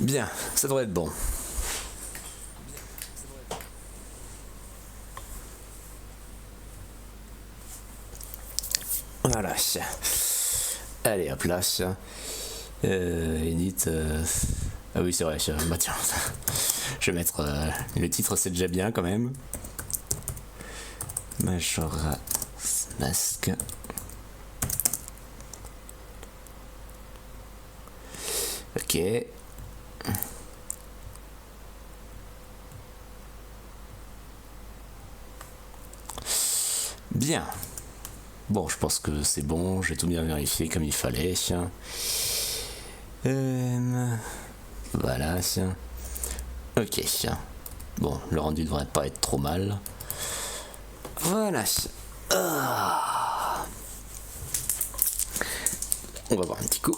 Bien, ça devrait être bon. Voilà. Allez, hop là. Edit. Ah oui, c'est vrai. Bah tiens, je vais mettre le titre, c'est déjà bien quand même. Majora's Mask. Ok. Bien. Bon, je pense que c'est bon, j'ai tout bien vérifié comme il fallait. Voilà. Ok. Bon, le rendu devrait pas être trop mal. Voilà. On va voir un petit coup.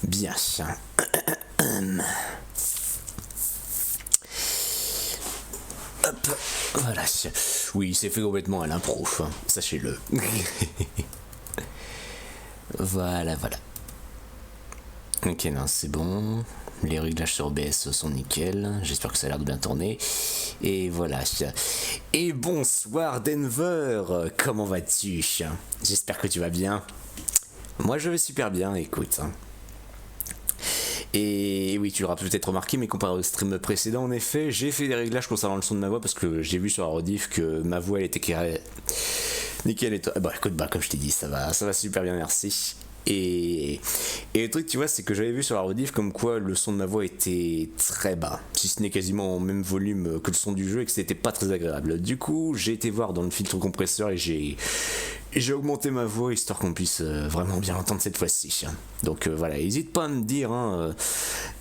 Bien. Hop, voilà. Oui, c'est fait complètement à l'impro, sachez-le. Voilà. Ok, non, c'est bon. Les réglages sur OBS sont nickel. J'espère que ça a l'air de bien tourner. Et voilà. Et bonsoir Denver, comment vas-tu? J'espère que tu vas bien. Moi je vais super bien, écoute. Et oui, tu l'auras peut-être remarqué, mais comparé au stream précédent, en effet, j'ai fait des réglages concernant le son de ma voix parce que j'ai vu sur la rediff que ma voix elle était carrée. Nickel et toi. Bah écoute, comme je t'ai dit, ça va super bien, merci. Et le truc, tu vois, c'est que j'avais vu sur la rediff comme quoi le son de ma voix était très bas, si ce n'est quasiment au même volume que le son du jeu et que c'était pas très agréable. Du coup, j'ai été voir dans le filtre compresseur et j'ai augmenté ma voix histoire qu'on puisse vraiment bien l'entendre cette fois-ci. Donc voilà, n'hésite pas à me dire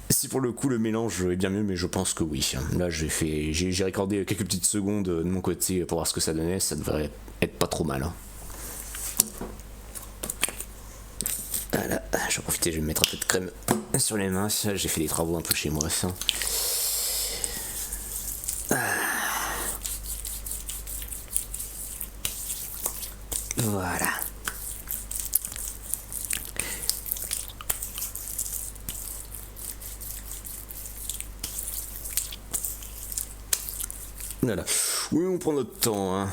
si pour le coup le mélange est bien mieux, mais je pense que oui. Là, j'ai recordé quelques petites secondes de mon côté pour voir ce que ça donnait, ça devrait être pas trop mal. Voilà, je vais profiter, je vais me mettre un peu de crème sur les mains. J'ai fait des travaux un peu chez moi. Voilà. Voilà. Oui, on prend notre temps,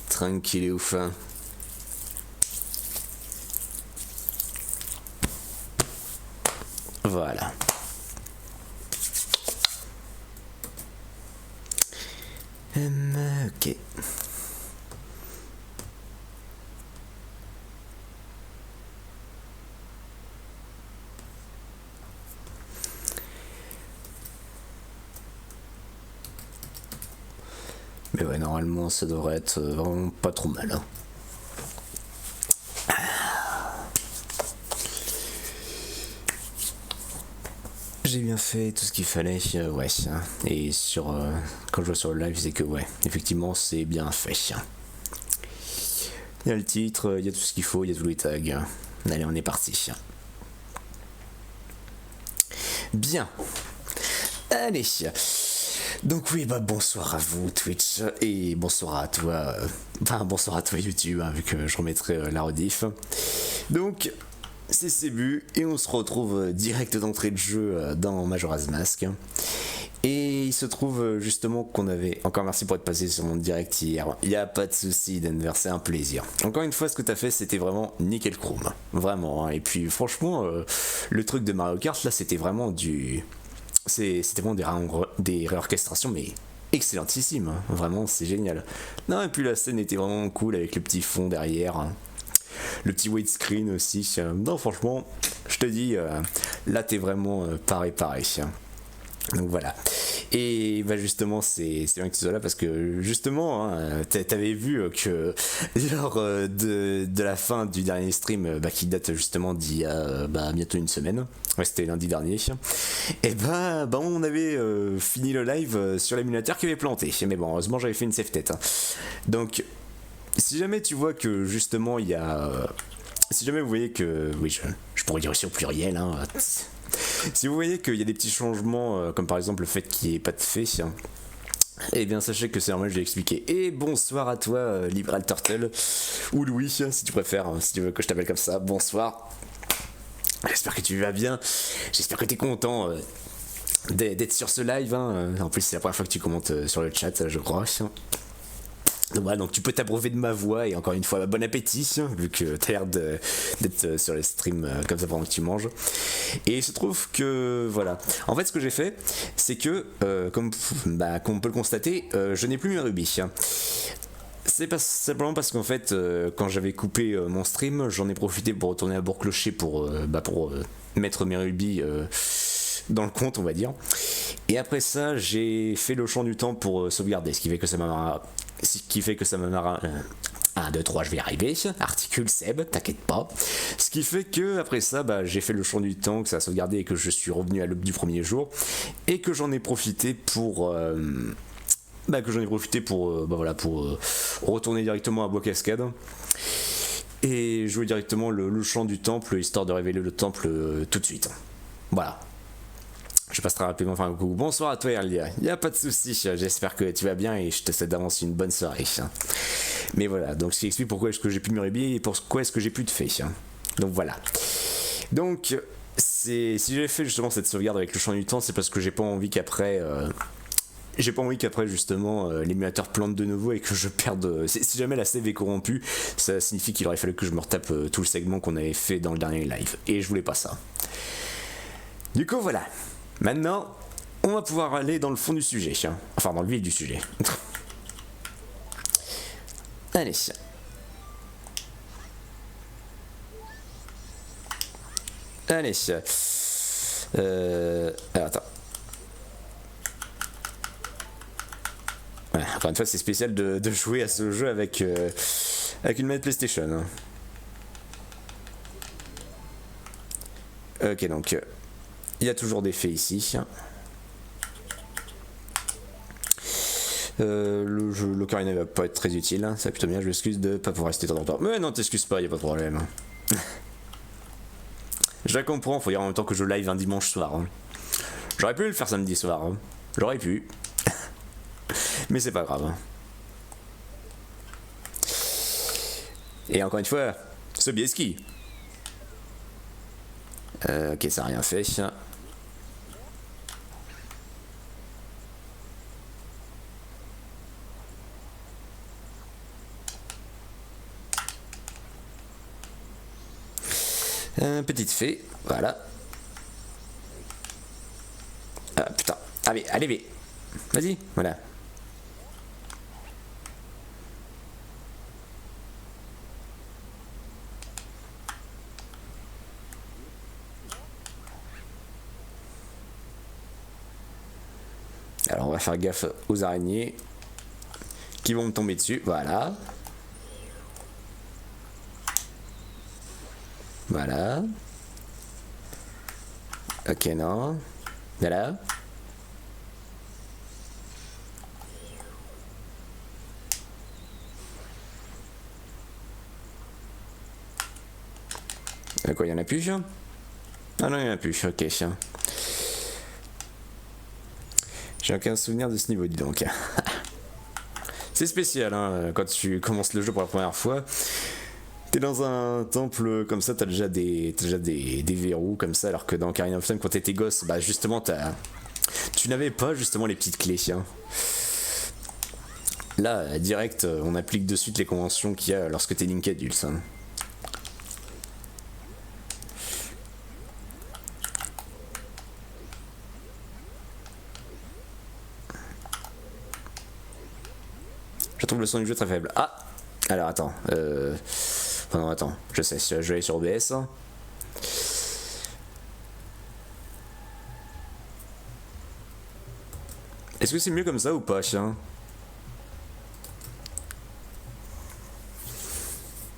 tranquille et ouf. Voilà. Ok. Mais ouais, normalement ça devrait être vraiment pas trop mal. J'ai bien fait tout ce qu'il fallait, ouais. Et quand je vois sur le live, c'est que ouais, effectivement c'est bien fait. Il y a le titre, il y a tout ce qu'il faut, il y a tous les tags. Allez, on est parti. Bien. Allez. Donc oui, bonsoir à vous Twitch et bonsoir à toi, bonsoir à toi YouTube, vu que je remettrai la rediff. Donc c'est Cebu et on se retrouve direct d'entrée de jeu dans Majora's Mask. Et il se trouve justement qu'on avait... Encore merci pour être passé sur mon direct hier. Il n'y a pas de souci Denver, c'est un plaisir. Encore une fois, ce que t'as fait, c'était vraiment nickel chrome. Vraiment. Et puis franchement, le truc de Mario Kart, là, c'était vraiment C'était vraiment des réorchestrations, mais excellentissime. Vraiment, c'est génial. Non, et puis la scène était vraiment cool avec le petit fond derrière. Le petit widescreen aussi. Non, franchement, je te dis, là, t'es vraiment pareil. Donc voilà. Et bah justement, c'est bien que tu sois là parce que justement, hein, t'avais vu que lors de la fin du dernier stream, bah, qui date justement d'il y a bah, bientôt une semaine, ouais, c'était lundi dernier, et bah on avait fini le live sur l'émulateur qui avait planté. Mais bon, heureusement, j'avais fait une save tête. Hein. Donc, si jamais tu vois que justement il y a. Si jamais vous voyez que. Oui, je pourrais dire aussi au pluriel, hein. Si vous voyez qu'il y a des petits changements, comme par exemple le fait qu'il n'y ait pas de fée, eh bien sachez que c'est normal, je l'ai expliqué. Et bonsoir à toi, Liberal Turtle, ou Louis, si tu préfères, si tu veux que je t'appelle comme ça, bonsoir. J'espère que tu vas bien, j'espère que tu es content d'être sur ce live. Hein. En plus, c'est la première fois que tu commentes sur le chat, je crois. Donc voilà, donc tu peux t'abreuver de ma voix et encore une fois bon appétit vu que t'as l'air d'être sur les streams comme ça pendant que tu manges. Et il se trouve que voilà, en fait ce que j'ai fait c'est que comme on peut le constater, je n'ai plus mes rubis. C'est pas simplement parce qu'en fait quand j'avais coupé mon stream, j'en ai profité pour retourner à Bourg-Clocher pour mettre mes rubis dans le compte, on va dire. Et après ça, j'ai fait le champ du temps pour sauvegarder, ce qui fait que ça m'a 1, 2, 3, je vais y arriver. Articule Seb, t'inquiète pas. Ce qui fait que après ça, j'ai fait le champ du temps, que ça a sauvegardé et que je suis revenu à l'aube du premier jour et que j'en ai profité pour retourner directement à Bois Cascade et jouer directement le chant du temple histoire de révéler le temple tout de suite. Voilà. Je passe très rapidement faire un coucou. Bonsoir à toi Erlia, y a pas de soucis, j'espère que tu vas bien et je te souhaite d'avance une bonne soirée. Mais voilà, donc ce qui explique pourquoi est-ce que j'ai plus de Muribi et pourquoi est-ce que j'ai plus de fée. Donc voilà. Donc, si j'ai fait justement cette sauvegarde avec le champ du temps, c'est parce que j'ai pas envie qu'après justement l'émulateur plante de nouveau et que je perde. Si jamais la save est corrompue, ça signifie qu'il aurait fallu que je me retape tout le segment qu'on avait fait dans le dernier live. Et je voulais pas ça. Du coup voilà. Maintenant, on va pouvoir aller dans le fond du sujet, enfin dans le vif du sujet. Allez. Allez. Alors, attends. Voilà, encore une fois, c'est spécial de jouer à ce jeu avec une manette PlayStation. Ok, donc... il y a toujours des faits ici. L'ocarina va pas être très utile, hein. Ça va plutôt bien, je m'excuse de pas pouvoir rester tant longtemps. Mais non, t'excuses pas, y a pas de problème. Je la comprends, faut dire en même temps que je live un dimanche soir. Hein. J'aurais pu le faire samedi soir, hein. J'aurais pu. Mais c'est pas grave. Hein. Et encore une fois, ce Bieski. Ok, ça n'a rien fait. Petite fée, voilà. Ah putain, allez, vas-y, voilà. Alors on va faire gaffe aux araignées qui vont me tomber dessus, voilà. Voilà. Ok, non. Voilà. Quoi, il y en a plus? Ah non, il y en a plus, ok. J'ai aucun souvenir de ce niveau, dis donc. C'est spécial, hein, quand tu commences le jeu pour la première fois. T'es dans un temple comme ça, t'as déjà des verrous comme ça, alors que dans Ocarina of Time, quand t'étais gosse, justement, tu n'avais pas justement les petites clés. Hein. Là, direct, on applique de suite les conventions qu'il y a lorsque t'es Link adulte. Hein. Je trouve le son du jeu très faible. Ah! Alors attends, enfin non, attends, je sais, je vais aller sur OBS. Est-ce que c'est mieux comme ça ou pas, chien?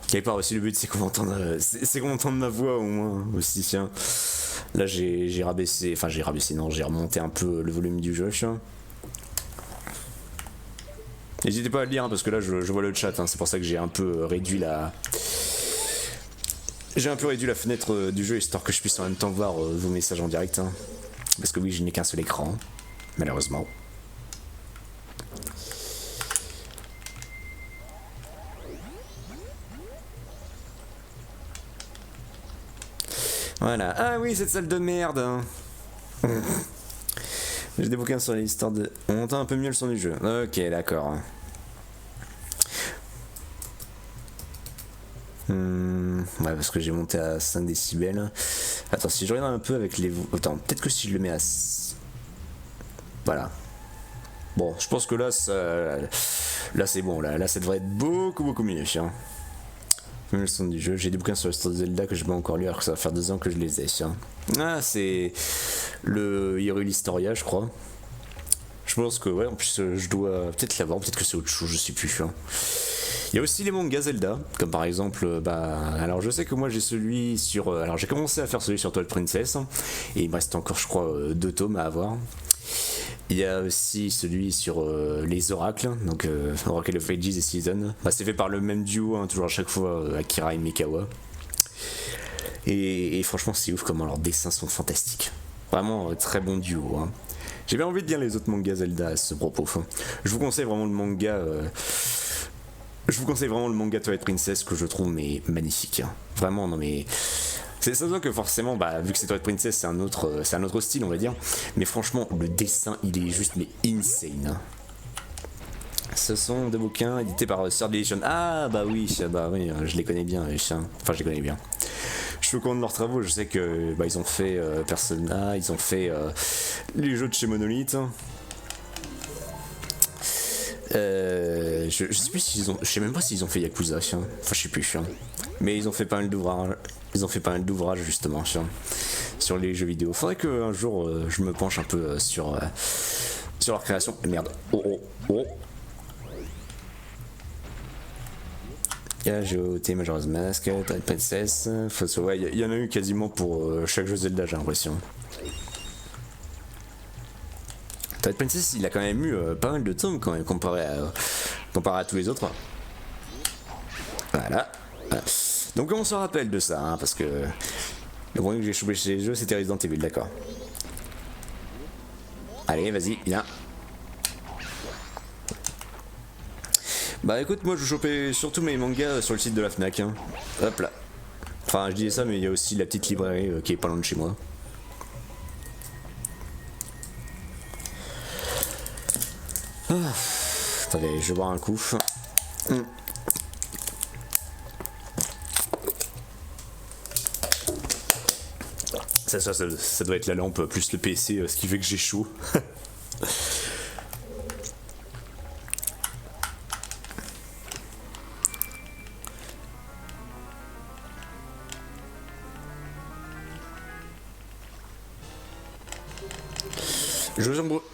Quelque part aussi le but c'est qu'on entende, c'est qu'on entende ma voix au moins aussi, tiens. Là j'ai rabaissé, enfin j'ai rabaissé, non, j'ai remonté un peu le volume du jeu, chien. N'hésitez pas à le lire hein, parce que là je vois le chat, hein, c'est pour ça que j'ai un peu réduit la... J'ai un peu réduit la fenêtre du jeu histoire que je puisse en même temps voir vos messages en direct. Hein. Parce que oui, je n'ai qu'un seul écran, malheureusement. Voilà. Ah oui, cette salle de merde. Hein. J'ai des bouquins sur l'histoire de... On entend un peu mieux le son du jeu. Ok, d'accord. Ouais, parce que j'ai monté à 5 décibels. Attends, si je regarde un peu avec les... Attends, peut-être que si je le mets à... Voilà. Bon, je pense que là, ça... Là, c'est bon. Là, ça devrait être beaucoup mieux. Hein. Le son du jeu. J'ai des bouquins sur l'histoire de Zelda que je vais encore lire alors que ça va faire 2 ans que je les ai. Hein. Ah, c'est... Le Hyrule Historia, je crois. Je pense que, ouais, en plus, je dois peut-être l'avoir. Peut-être que c'est autre chose, je sais plus. Hein. Il y a aussi les mangas Zelda, comme par exemple, alors je sais que moi j'ai celui sur, alors j'ai commencé à faire celui sur Twilight Princess, et il me reste encore je crois 2 tomes à avoir. Il y a aussi celui sur les oracles, donc Oracle of Ages et Season. Bah, c'est fait par le même duo, hein, toujours à chaque fois, Akira et Mikawa. Et franchement c'est ouf comment leurs dessins sont fantastiques. Vraiment très bon duo. Hein. J'ai bien envie de lire les autres mangas Zelda à ce propos. Hein. Je vous conseille vraiment le manga... Je vous conseille vraiment le manga Twilight Princess que je trouve mais magnifique. Hein. Vraiment, non mais... C'est ça que forcément, bah, vu que c'est Twilight Princess, c'est un autre style, on va dire. Mais franchement, le dessin, il est juste mais insane. Hein. Ce sont des bouquins édités par Third Edition. Ah bah oui, je les connais bien, enfin je les connais bien. Je suis au courant de leurs travaux, je sais que bah, ils ont fait Persona, ils ont fait les jeux de chez Monolith. Je sais plus s'ils ont, je sais même pas s'ils ont fait Yakuza, enfin je sais plus, mais ils ont fait pas mal d'ouvrages, justement, sur les jeux vidéo. Faudrait qu'un jour je me penche un peu sur leur création. Merde. Oh. GOT Majora's Mask, Twilight Princess, ouais, il y en a eu quasiment pour chaque jeu Zelda, j'ai l'impression. Twilight Princess, il a quand même eu pas mal de tomes quand même comparé à tous les autres. Voilà. Donc on se rappelle de ça, hein, parce que le premier que j'ai chopé chez les jeux, c'était Resident Evil, d'accord. Allez, vas-y, viens. Bah écoute, moi je chopais surtout mes mangas sur le site de la Fnac. Hein. Hop là. Enfin, je disais ça, mais il y a aussi la petite librairie qui est pas loin de chez moi. Attendez, je vais boire un coup. Ça doit être la lampe plus le PC, ce qui fait que j'ai chaud.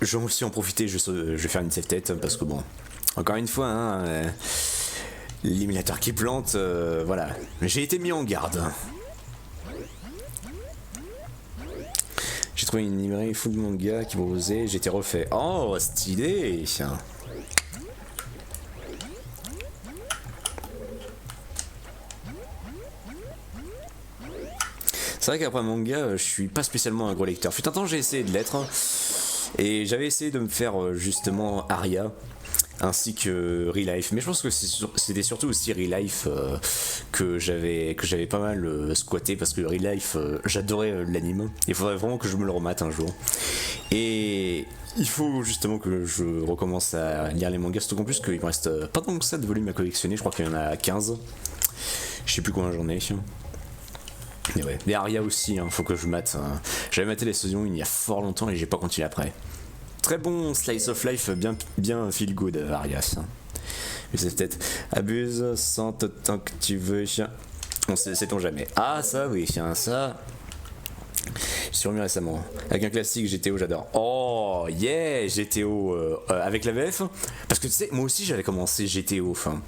Je vais aussi en profiter, je vais faire une save tête parce que bon, encore une fois, hein, l'émulateur qui plante, voilà, j'ai été mis en garde. J'ai trouvé une librairie full de manga qui proposait, j'ai été refait. Oh, stylé. C'est vrai qu'après manga, je suis pas spécialement un gros lecteur. Fut un temps, j'ai essayé de l'être. Hein. Et j'avais essayé de me faire justement Aria ainsi que Relife, mais je pense que c'était surtout aussi Relife que j'avais pas mal squatté parce que Relife j'adorais l'anime. Il faudrait vraiment que je me le remate un jour. Et il faut justement que je recommence à lire les mangas, surtout qu'en plus qu'il me reste pas tant que ça de volumes à collectionner, je crois qu'il y en a 15. Je sais plus combien j'en ai. Mais ouais, les Aria aussi, hein, faut que je mate. Hein. J'avais maté les saisons il y a fort longtemps et j'ai pas continué après. Très bon slice of life, bien feel good, Arias. Hein. Mais c'est peut-être abuse sans tant que tu veux. On sait-on jamais. Ah ça oui, ça. me suis remis récemment. Avec un classique GTO, j'adore. Oh, yeah, GTO avec la VF. Parce que tu sais, moi aussi j'avais commencé GTO. Enfin,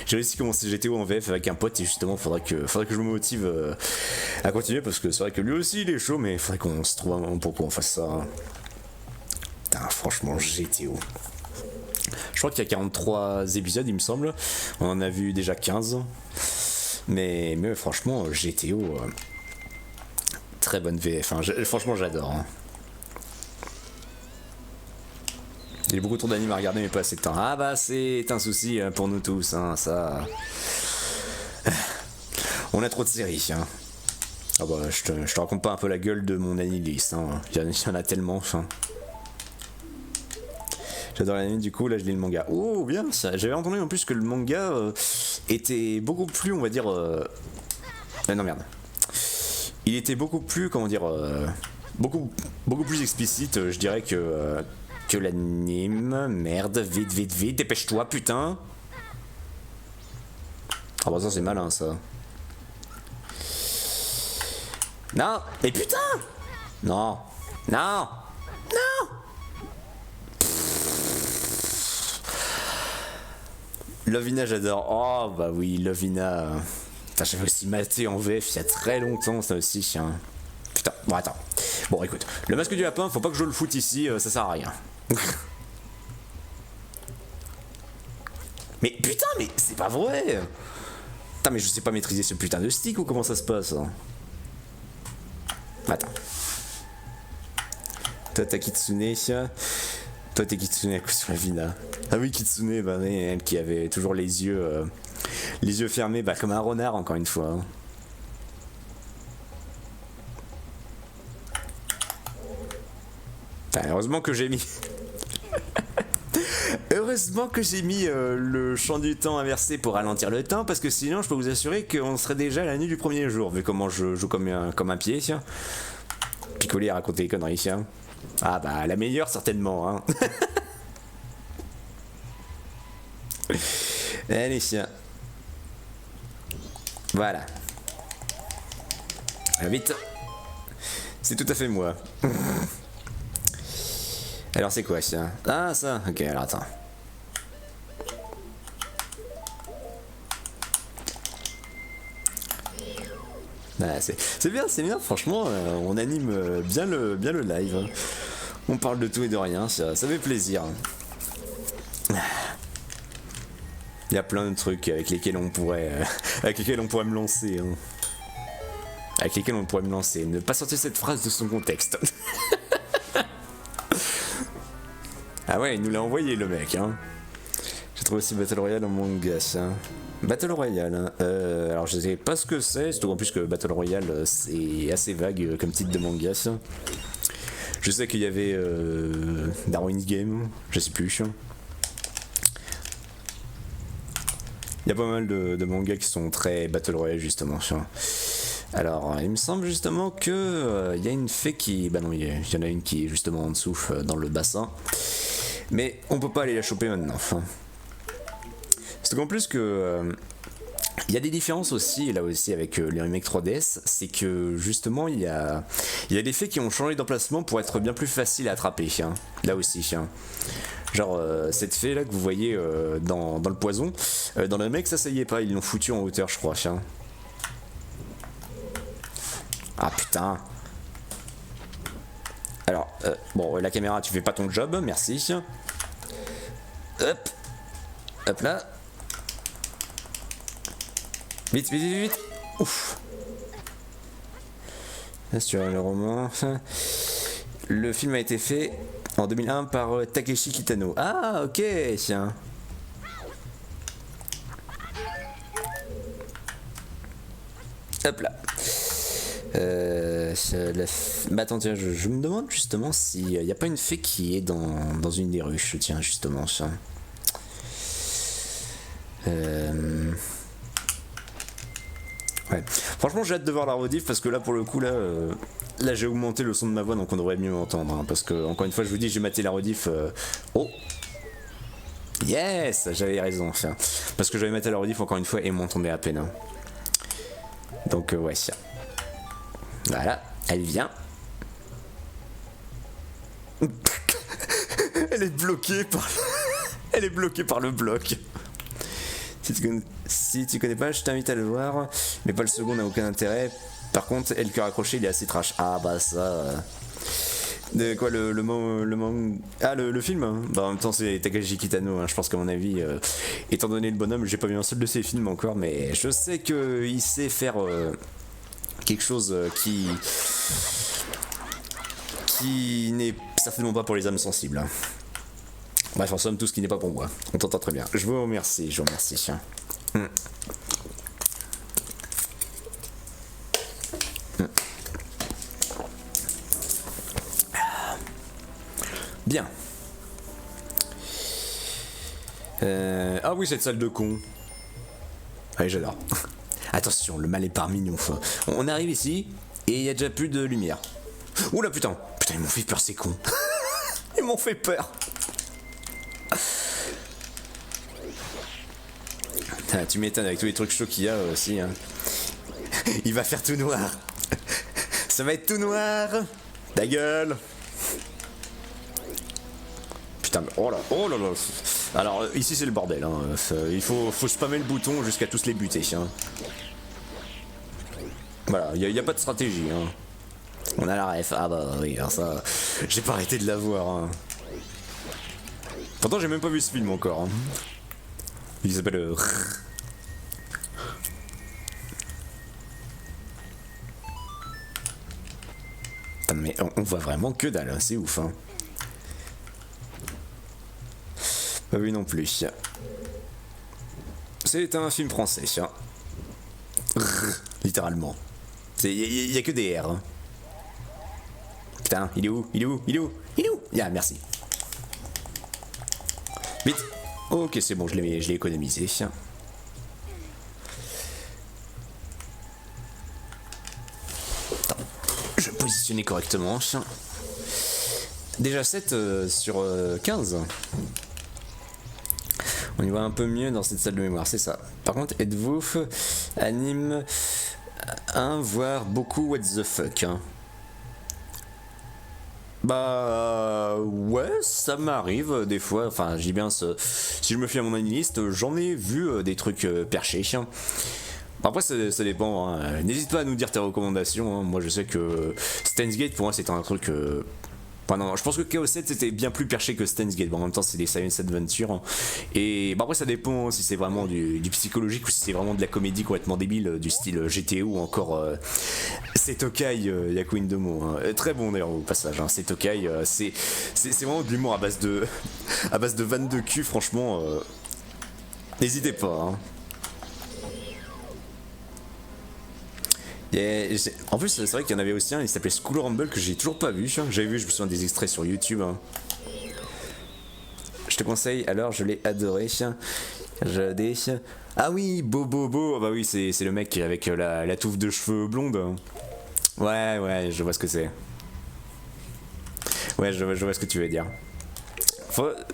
j'ai aussi commencé GTO en VF avec un pote et justement, faudrait que je me motive à continuer parce que c'est vrai que lui aussi il est chaud, mais il faudrait qu'on se trouve un moment pour qu'on fasse ça. Putain, franchement, GTO. Je crois qu'il y a 43 épisodes, il me semble. On en a vu déjà 15. Mais franchement, GTO. Très bonne VF. Hein. Franchement, j'adore. Hein. J'ai beaucoup trop d'animes à regarder, mais pas assez de temps. Ah bah, c'est un souci pour nous tous. Hein, ça. On a trop de séries. Hein. Ah bah, je te raconte pas un peu la gueule de mon aniliste. Hein. Il y en a tellement. Enfin. J'adore l'anime, du coup, là je lis le manga. Oh, bien ça. J'avais entendu en plus que le manga était beaucoup plus, on va dire. Non, merde. Il était beaucoup plus, comment dire. Beaucoup plus explicite, je dirais, que l'anime. Merde, vite, dépêche-toi, putain. Ah bah, ça c'est malin, ça. Non, mais putain. Non. Lovina, j'adore. Oh, bah oui, Lovina. Putain, j'avais aussi maté en VF il y a très longtemps, ça aussi. Hein. Putain, bon, attends. Bon, écoute, le masque du lapin, faut pas que je le foute ici, ça sert à rien. Mais putain, mais c'est pas vrai. Putain, mais je sais pas maîtriser ce putain de stick ou comment ça se passe. Hein. Attends. Toi, t'as Kitsune. Toi t'es Kitsune à coup sur la Vina. Ah oui, Kitsune, bah oui, elle qui avait toujours les yeux fermés, bah comme un renard encore une fois. Hein. Ah, heureusement que j'ai mis. Heureusement que j'ai mis le champ du temps inversé pour ralentir le temps, parce que sinon je peux vous assurer qu'on serait déjà à la nuit du premier jour, vu comment je joue comme un pied. Tiens. Picoler à raconter les conneries. Tiens. Ah bah la meilleure certainement hein. Allez tiens. Voilà. Vite. C'est tout à fait moi. Alors c'est quoi ça? Ah ça. Ok alors attends. Ah, c'est bien, franchement, on anime bien le live. Hein. On parle de tout et de rien, ça fait plaisir. Il y a plein de trucs avec lesquels on pourrait me lancer. Hein. Avec lesquels on pourrait me lancer. Ne pas sortir cette phrase de son contexte. Ah ouais, il nous l'a envoyé le mec. Hein. J'ai trouvé aussi Battle Royale en manga. Ça. Battle Royale, hein. Alors je sais pas ce que c'est, surtout en plus que Battle Royale c'est assez vague comme titre de manga. Ça. Je sais qu'il y avait Darwin's Game, je sais plus. Il y a pas mal de mangas qui sont très Battle Royale justement. Alors il me semble justement que il y a une fée qui... Bah non, il y en a une qui est justement en dessous dans le bassin. Mais on peut pas aller la choper maintenant. Enfin. C'est qu'en plus que il y a des différences aussi là aussi avec les remakes 3DS, c'est que justement il y a des faits qui ont changé d'emplacement pour être bien plus facile à attraper. Hein, là aussi. Hein. Genre cette fée là que vous voyez dans le poison, dans le remake ça y est pas, ils l'ont foutu en hauteur je crois. Hein. Ah putain. Alors bon la caméra tu fais pas ton job, merci. Hop là. Vite. Ouf. Là, sur le roman. Le film a été fait en 2001 par Takeshi Kitano. Ah, ok, tiens. Hop là. Bah attends, tiens, je me demande justement s'il n'y a pas une fée qui est dans une des ruches, tiens, justement, ça. Ouais. Franchement j'ai hâte de voir la rediff parce que là pour le coup là j'ai augmenté le son de ma voix donc on devrait mieux m'entendre hein, parce que encore une fois je vous dis j'ai maté la rediff Oh yes j'avais raison enfin, parce que j'avais maté la rediff encore une fois et m'entendait à peine hein. Donc ouais voilà elle vient Elle est bloquée par... Elle est bloquée par le bloc. Si tu connais pas, je t'invite à le voir. Mais pas le second n'a aucun intérêt. Par contre, elle cœur accroché, il est assez trash. Ah bah ça... De quoi le Ah le film hein. Bah en même temps c'est Takashi Kitano hein. Je pense qu'à mon avis étant donné le bonhomme j'ai pas vu un seul de ses films encore mais je sais que il sait faire quelque chose qui n'est certainement pas pour les âmes sensibles hein. Bref en somme tout ce qui n'est pas pour moi. On t'entend très bien. Je vous remercie. Bien. Ah oui, cette salle de con. Allez, j'adore. Attention, le mal est parmi nous. On arrive ici et il y a déjà plus de lumière. Oula putain. Putain, ils m'ont fait peur ces cons. Ils m'ont fait peur. Ah, tu m'étonnes avec tous les trucs chauds qu'il y a aussi. Hein. Il va faire tout noir. Ça va être tout noir. Ta gueule. Putain, oh là là. Alors ici c'est le bordel, hein. Il faut spammer le bouton jusqu'à tous les buter. Hein. Voilà, il n'y a pas de stratégie. Hein. On a la ref, ah bah oui, alors ça, j'ai pas arrêté de la voir. Hein. Pourtant j'ai même pas vu ce film encore. Hein. Il s'appelle... Putain, mais on voit vraiment que dalle, hein. C'est ouf. Hein. Pas vu non plus. C'est un film français, hein. Littéralement. Il y a que des R. Hein. Putain, il est où? Yeah, merci. Vite. Ok, c'est bon, je l'ai économisé. Attends, je vais positionner correctement. Déjà 7 sur 15. On y voit un peu mieux dans cette salle de mémoire, c'est ça. Par contre, êtes-vous anime 1 voire beaucoup what the fuck hein. Bah ouais, ça m'arrive des fois. Enfin, je dis bien, si je me fie à mon analyste, j'en ai vu des trucs perchés. Après, ça dépend. Hein. N'hésite pas à nous dire tes recommandations. Hein. Moi, je sais que Steins Gate, pour moi, c'est un truc... Enfin, non, je pense que Chaos 7 c'était bien plus perché que Steins Gate. Bon, en même temps, c'est des science adventure. Hein. Et bah, après, ça dépend si c'est vraiment du psychologique ou si c'est vraiment de la comédie complètement débile, du style GTO ou encore Setokai Yakuin Domo. Hein. Très bon d'ailleurs au passage. Hein. Setokai, c'est vraiment de l'humour à base de vannes de cul, franchement. N'hésitez pas. Hein. En plus, c'est vrai qu'il y en avait aussi un, il s'appelait School Rumble que j'ai toujours pas vu. J'avais vu, je me souviens des extraits sur YouTube. Hein. Je te conseille, alors je l'ai adoré. Ah oui, Bobo, bah oui, c'est le mec avec la touffe de cheveux blonde. Ouais, je vois ce que c'est. Ouais, je vois ce que tu veux dire.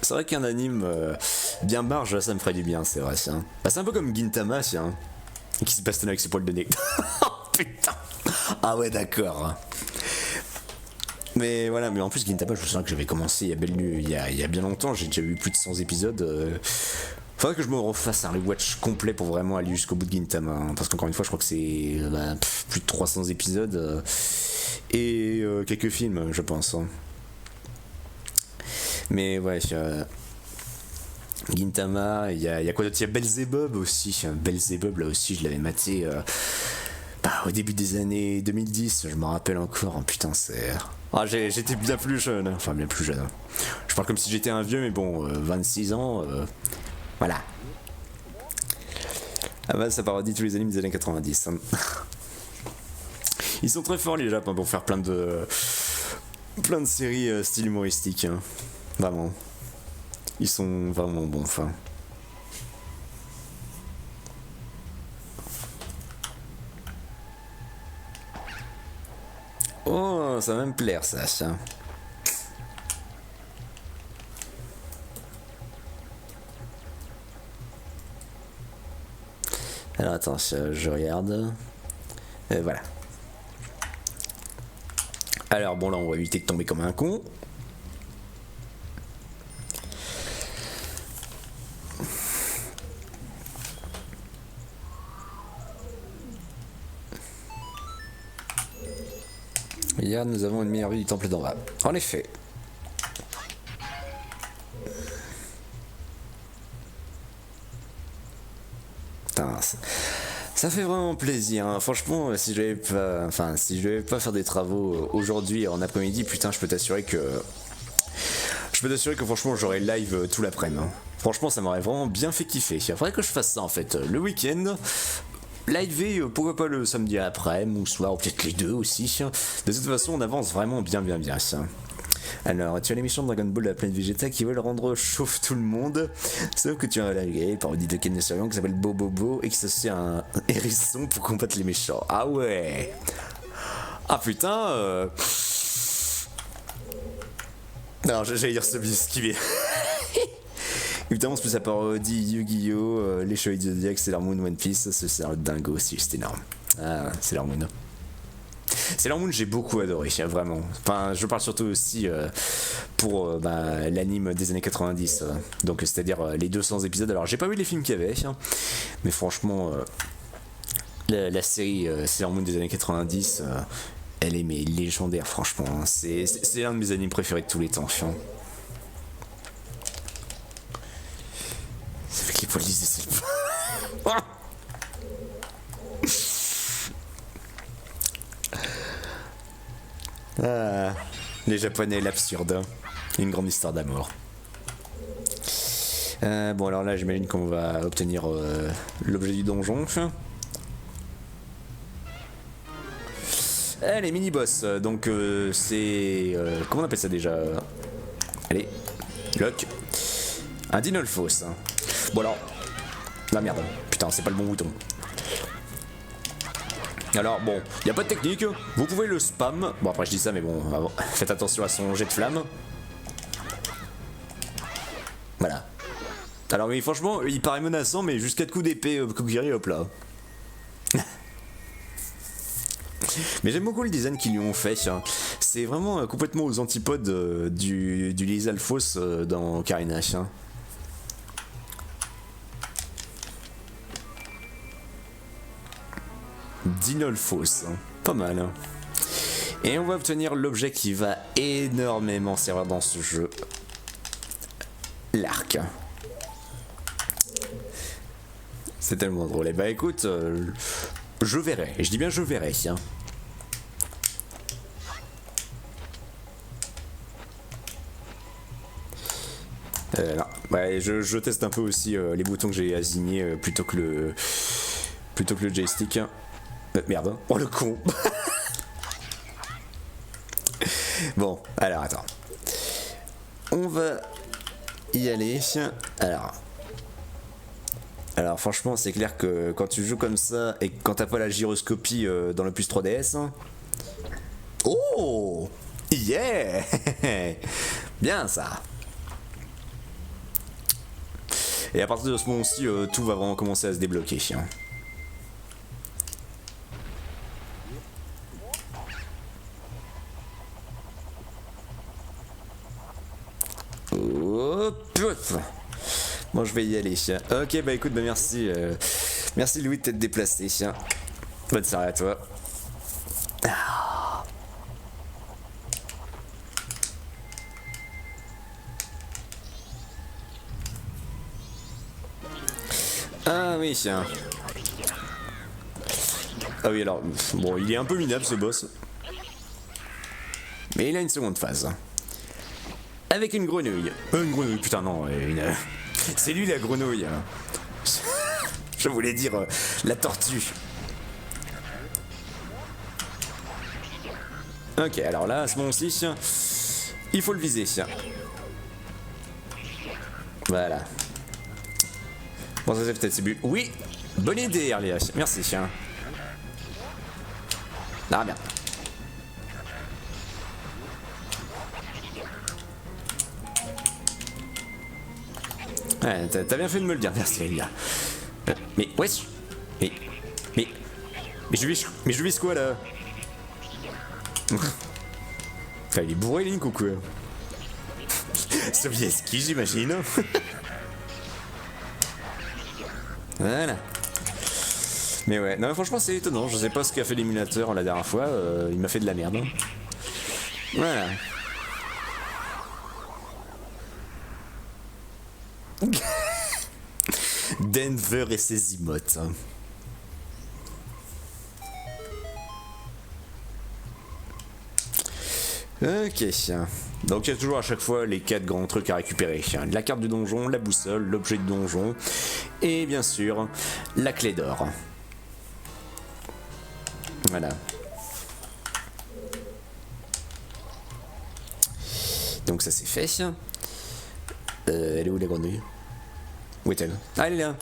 C'est vrai qu'un anime bien barge, ça me ferait du bien, c'est vrai. Bah, c'est un peu comme Gintama, qui se bastonne avec ses poils de nez. Putain. Ah ouais d'accord. Mais voilà, mais en plus Gintama je me souviens que j'avais commencé il y a bien longtemps, j'ai déjà eu plus de 100 épisodes. Faudrait que je me refasse un rewatch complet pour vraiment aller jusqu'au bout de Gintama. Hein, parce qu'encore une fois je crois que c'est plus de 300 épisodes et quelques films je pense. Hein. Mais ouais, Gintama, il y a quoi d'autre? Il y a Belzebub aussi. Belzebub là aussi je l'avais maté... au début des années 2010, je me rappelle encore, putain c'est... Ah, j'étais bien plus jeune, enfin bien plus jeune. Je parle comme si j'étais un vieux, mais bon, 26 ans, voilà. Ah bah ça parodie tous les animes des années 90. Hein. Ils sont très forts les Japs pour faire plein de séries style humoristique. Hein. Vraiment. Ils sont vraiment bons, enfin... Oh, ça va me plaire ça. Alors attends, je regarde. Voilà. Alors bon là on va éviter de tomber comme un con. Hier, nous avons une meilleure vue du temple d'en bas. En effet. Putain, ça fait vraiment plaisir, hein. Franchement, si je devais pas, enfin, si je devais pas faire des travaux aujourd'hui en après-midi, putain, je peux t'assurer que franchement, j'aurais live tout l'après-midi, hein. Franchement, ça m'aurait vraiment bien fait kiffer. Il faudrait que je fasse ça en fait, le week-end. Live, pourquoi pas le samedi après, ou soir, ou peut-être les deux aussi. De toute façon, on avance vraiment bien. Alors, tu as l'émission de Dragon Ball de la planète Vegeta qui veut le rendre chauve tout le monde. Sauf que tu as un lagué, parodie de Ken de Survivant qui s'appelle Bobobo et qui s'associe à un hérisson pour combattre les méchants. Ah ouais. Ah putain. Non, j'allais dire ce esquivé. Évidemment, c'est plus la parodie Yu-Gi-Oh!, les Chevaliers du Zodiac, Sailor Moon, One Piece, c'est un dingo aussi, c'est énorme. Ah, Sailor Moon. Sailor Moon, j'ai beaucoup adoré, vraiment. Enfin, je parle surtout aussi pour l'anime des années 90, donc c'est-à-dire les 200 épisodes. Alors, j'ai pas vu les films qu'il y avait, mais franchement, la série Sailor Moon des années 90, elle est mais légendaire, franchement. Hein. C'est l'un de mes animes préférés de tous les temps, Ça fait que les poils lisés, c'est le... Ah, les Japonais, l'absurde. Une grande histoire d'amour. Bon, alors là, j'imagine qu'on va obtenir l'objet du donjon. Les mini-boss. Donc, c'est... comment on appelle ça déjà? Allez, lock. Un Dinolphos. Bon, alors... La merde. Putain, c'est pas le bon bouton. Alors bon, il n'y a pas de technique, vous pouvez le spam. Bon après je dis ça mais bon, faites attention à son jet de flamme. Voilà. Alors oui franchement, il paraît menaçant mais juste 4 coups d'épée, Kokiri, hop là. Mais j'aime beaucoup le design qu'ils lui ont fait. C'est vraiment complètement aux antipodes du Lizalfos dans Karina. Dinolphos, pas mal. Hein. Et on va obtenir l'objet qui va énormément servir dans ce jeu. L'arc. C'est tellement drôle. Et bah écoute, je verrai. Et je dis bien je verrai. Hein. Ouais, je teste un peu aussi les boutons que j'ai assignés plutôt que le joystick. Merde, oh le con. Bon, alors attends. On va y aller. Alors franchement, c'est clair que quand tu joues comme ça et quand t'as pas la gyroscopie dans le plus 3DS. Oh yeah. Bien ça. Et à partir de ce moment-ci, tout va vraiment commencer à se débloquer. Bon, je vais y aller. Ok, bah écoute, bah merci. Merci Louis de t'être déplacé. Bonne soirée à toi. Ah oui. Ah oui, alors, bon, il est un peu minable ce boss. Mais il a une seconde phase. Avec une grenouille. Une grenouille, putain non, c'est lui la grenouille. Je voulais dire la tortue. Ok, alors là, à ce moment-ci, il faut le viser. Voilà. Bon, ça c'est peut-être ses buts. Oui, bonne idée, Arlia. Merci. Ah merde. Ouais, t'as bien fait de me le dire, merci les gars. Mais wesh. Mais je vise quoi là? Enfin, il est bourré Link ou quoi? Sobieski j'imagine. Voilà. Mais ouais, non mais franchement c'est étonnant, je sais pas ce qu'a fait l'émulateur la dernière fois, il m'a fait de la merde. Voilà. Denver et ses emotes. Ok. Donc il y a toujours à chaque fois les 4 grands trucs à récupérer. La carte du donjon, la boussole, l'objet de donjon et bien sûr la clé d'or. Voilà. Donc ça c'est fait. Elle est où la grenouille? Où est-elle? Ah, elle est là.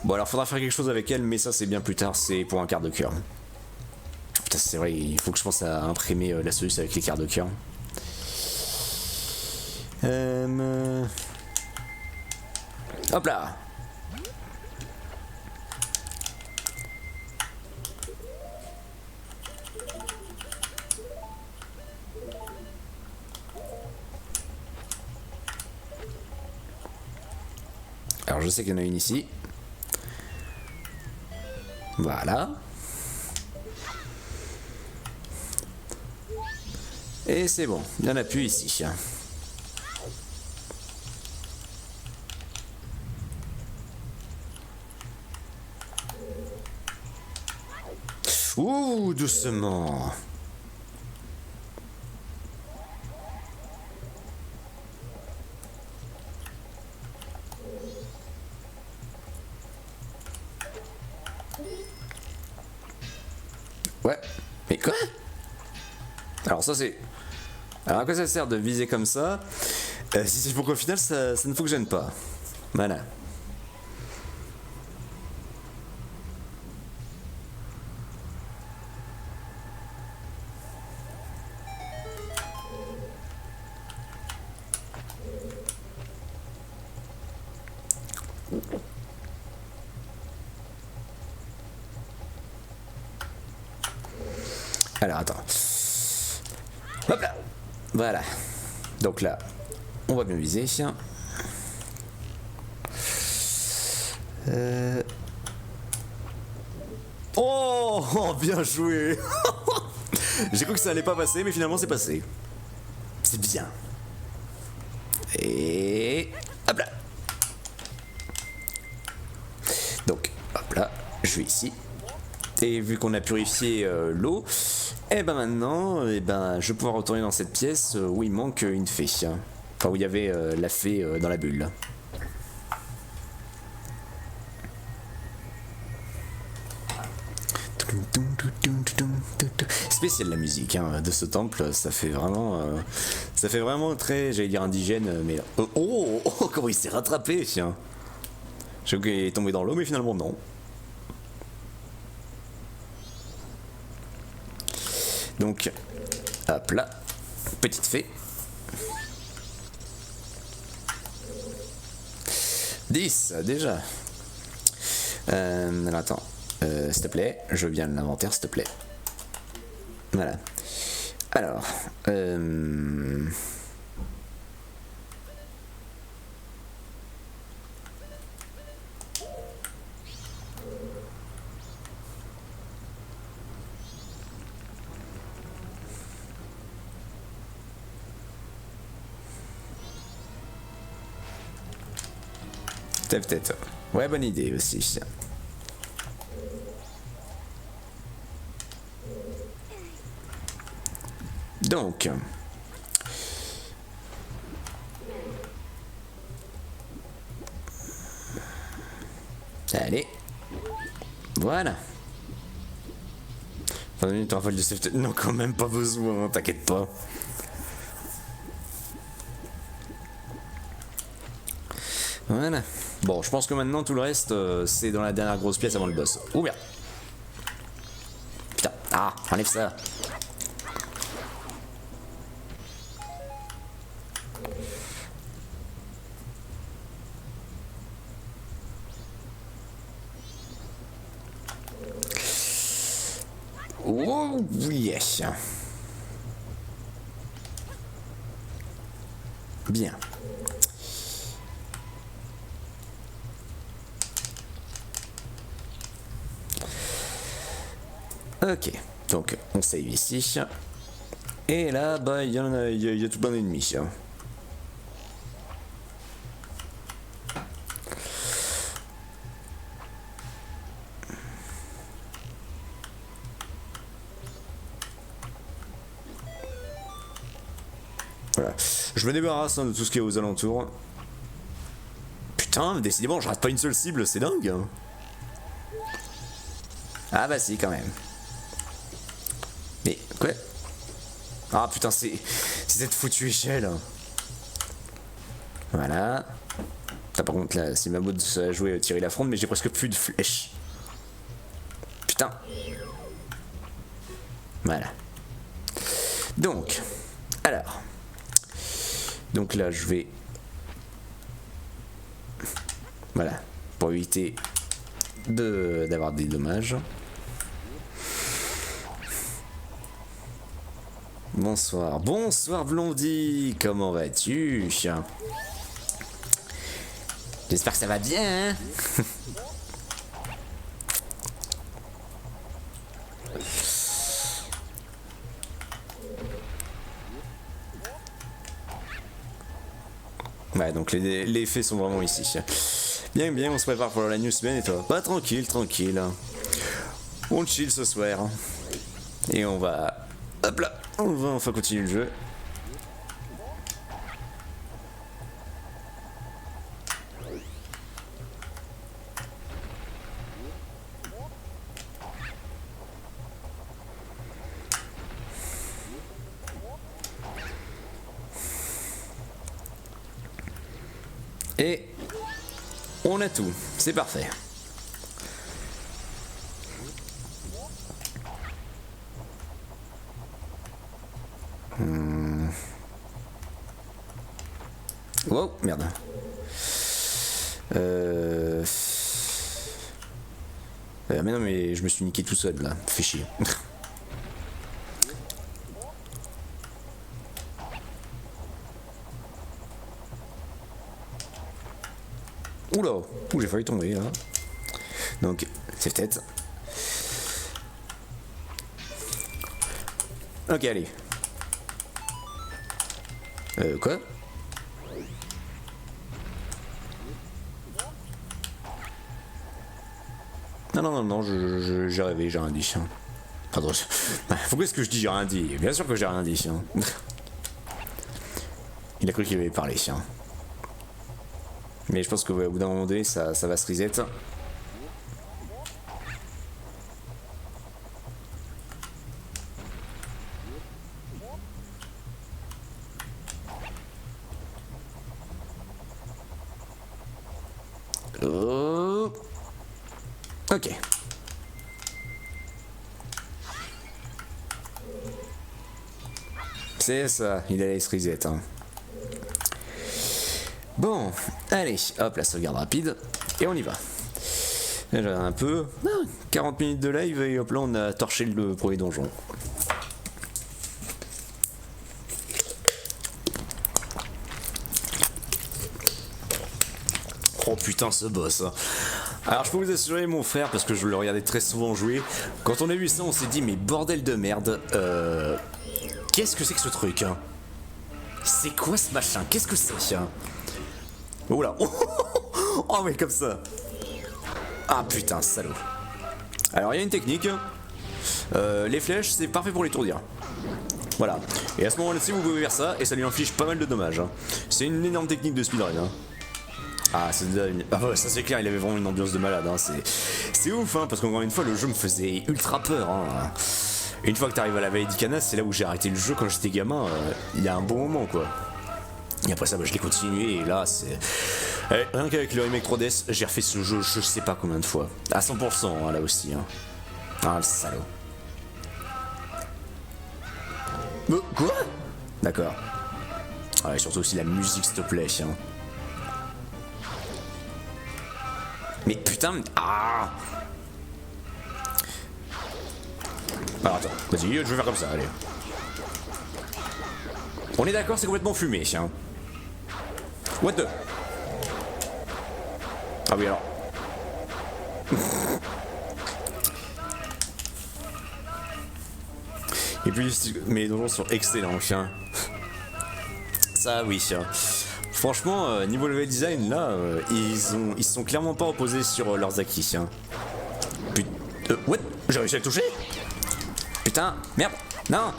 Bon alors faudra faire quelque chose avec elle, mais ça c'est bien plus tard, c'est pour un quart de cœur. Putain c'est vrai, il faut que je pense à imprimer la solution avec les quarts de cœur. Hop là. Alors je sais qu'il y en a une ici. Voilà. Et c'est bon, il n'y en a plus ici. Ouh, doucement. Ouais, mais quoi? Alors ça c'est... Alors à quoi ça sert de viser comme ça si c'est pour qu'au final ça ne fonctionne pas. Voilà. Alors attends. Hop là. Voilà. Donc là, on va bien viser. Oh, bien joué. J'ai cru que ça allait pas passer, mais finalement c'est passé. C'est bien. Et hop là. Donc hop là, je vais ici. Et vu qu'on a purifié l'eau, et ben maintenant, je vais pouvoir retourner dans cette pièce où il manque une fée. Enfin, où il y avait la fée dans la bulle. Spécial la musique de ce temple, ça fait vraiment très, j'allais dire indigène, mais oh, comment il s'est rattrapé, tiens. Je sais qu'il est tombé dans l'eau, mais finalement non. Donc, hop là, petite fée. 10 déjà. Alors attends, s'il te plaît, je viens de l'inventaire, s'il te plaît. Voilà. Alors, peut-être. Ouais, bonne idée aussi. Donc, allez, voilà. 20 minutes en vol de safety. Non, quand même pas besoin, t'inquiète pas. Voilà. Bon, je pense que maintenant tout le reste, c'est dans la dernière grosse pièce avant le boss. Ouh merde. Putain, enlève ça. Oh yes. Bien. Ok, donc on save ici. Et là, bah, il y a tout plein d'ennemis. Hein. Voilà. Je me débarrasse de tout ce qui est aux alentours. Putain, décidément, je rate pas une seule cible, c'est dingue. Hein. Ah bah si, quand même. Mais, quoi? Ah putain, c'est cette foutue échelle. Voilà. Putain, par contre, là, c'est ma mode de jouer tirer la fronde, mais j'ai presque plus de flèches. Putain. Voilà. Donc, alors. Donc là, je vais... Voilà. Pour éviter d'avoir des dommages. Bonsoir. Bonsoir Blondie. Comment vas-tu? J'espère que ça va bien, hein. Ouais, donc les faits sont vraiment ici. Bien, bien, on se prépare pour la news semaine et toi? Bah tranquille, tranquille. On chill ce soir. Et on va... Hop là, on va enfin continuer le jeu. Et on a tout, c'est parfait. Wow, merde. Mais non, mais je me suis niqué tout seul là, fais chier. Oula, ouh, j'ai failli tomber là. Donc, c'est tête. Ok, allez. Quoi? Non, non, non, non, j'ai rêvé, j'ai rien dit. Pardon. Pourquoi est-ce que je dis j'ai rien dit? Bien sûr que j'ai rien dit. Il a cru qu'il avait parlé. Mais je pense que ouais, au bout d'un moment donné, ça va se reset. Oh. Ok. C'est ça, il allait se reset. Bon, allez, hop, la sauvegarde rapide, et on y va. Déjà un peu, 40 minutes de live, et hop là on a torché le premier donjon. Oh putain ce boss. Alors je peux vous assurer mon frère, parce que je le regardais très souvent jouer, quand on a vu ça on s'est dit mais bordel de merde, qu'est-ce que c'est que ce truc? C'est quoi ce machin? Qu'est-ce que c'est? Oh là. Oh mais comme ça. Ah putain salaud. Alors il y a une technique. Les flèches c'est parfait pour l'étourdir. Voilà. Et à ce moment-là, vous pouvez faire ça et ça lui inflige pas mal de dommages. C'est une énorme technique de speedrun. Ah, ouais, ça c'est clair, il avait vraiment une ambiance de malade. C'est ouf, parce qu'encore une fois, le jeu me faisait ultra peur. Une fois que t'arrives à la vallée d'Ikanas, c'est là où j'ai arrêté le jeu quand j'étais gamin. Il y a un bon moment, quoi. Et après ça, je l'ai continué et là, c'est... rien qu'avec le remake 3DS, j'ai refait ce jeu je sais pas combien de fois. À 100%, là aussi. Ah, le salaud. Quoi? D'accord. Ouais, surtout aussi la musique, s'il te plaît. Mais putain, ah. Alors attends, vas-y, je vais faire comme ça, allez. On est d'accord, c'est complètement fumé, tiens. What the... Ah oui, alors. Et plus, mais les donjons sont excellents, hein. Ça, oui. Franchement, niveau level design, là, ils se sont clairement pas opposés sur leurs acquis. Hein. What? J'ai réussi à le toucher? Putain, merde, non.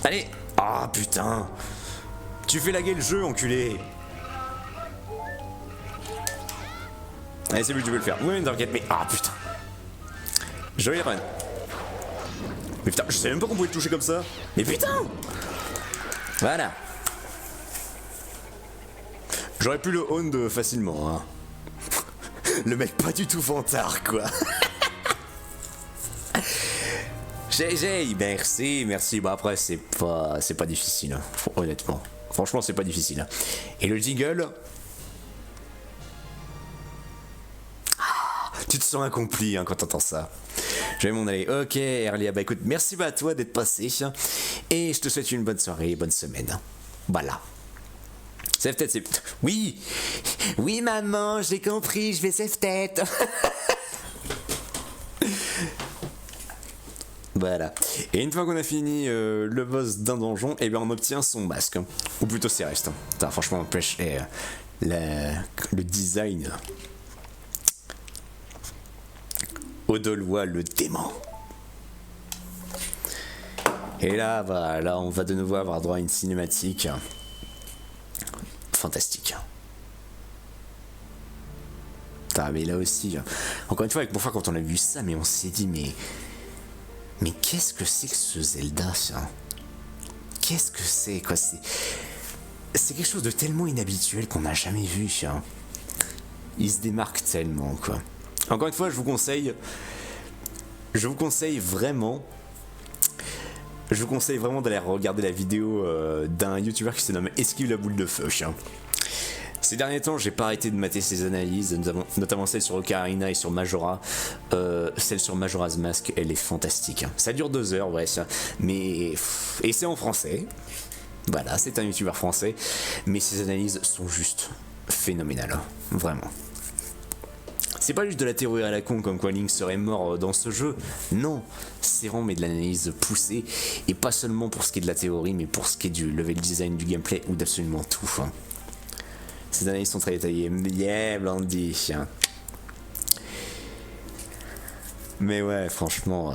Allez. Ah, putain. Tu fais laguer le jeu, enculé. Allez, c'est lui, tu veux le faire. Oui, t'inquiète, mais... Ah, putain. Joli run. Mais putain, je savais même pas qu'on pouvait le toucher comme ça. Mais putain. Voilà. J'aurais pu le own facilement, hein. Le mec pas du tout fantard, quoi. GG, merci. Bah après, c'est pas difficile, hein, honnêtement. Franchement, c'est pas difficile. Hein. Et le jingle... Tu te sens accompli hein, quand t'entends ça. Je vais m'en aller. Ok, Erlia, bah écoute, merci à toi d'être passé. Et je te souhaite une bonne soirée, bonne semaine. Voilà. Save tête, c'est... Oui. Oui, maman, j'ai compris, je vais save tête. Voilà. Et une fois qu'on a fini le boss d'un donjon, et bien on obtient son masque. Ou plutôt ses restes. Putain, franchement, le design... Odolwa le démon. Et là, voilà, on va de nouveau avoir droit à une cinématique fantastique. Putain, mais là aussi, encore une fois, avec mon frère, quand on a vu ça, mais on s'est dit, mais qu'est-ce que c'est que ce Zelda, ça? Qu'est-ce que c'est, quoi? C'est quelque chose de tellement inhabituel qu'on n'a jamais vu, ça. Il se démarque tellement, quoi. Encore une fois, je vous conseille vraiment d'aller regarder la vidéo d'un youtubeur qui se nomme Esquive la boule de feu. Ces derniers temps, j'ai pas arrêté de mater ses analyses, notamment celle sur Ocarina et sur Majora. Celle sur Majora's Mask, elle est fantastique. Ça dure 2 heures, ouais, ça. Mais... Et c'est en français. Voilà, c'est un youtubeur français. Mais ses analyses sont juste phénoménales. Vraiment. C'est pas juste de la théorie à la con comme quoi Link serait mort dans ce jeu. Non, c'est vraiment de l'analyse poussée. Et pas seulement pour ce qui est de la théorie, mais pour ce qui est du level design, du gameplay ou d'absolument tout. Hein. Ces analyses sont très détaillées. Yeah, Blandy. Mais ouais, franchement,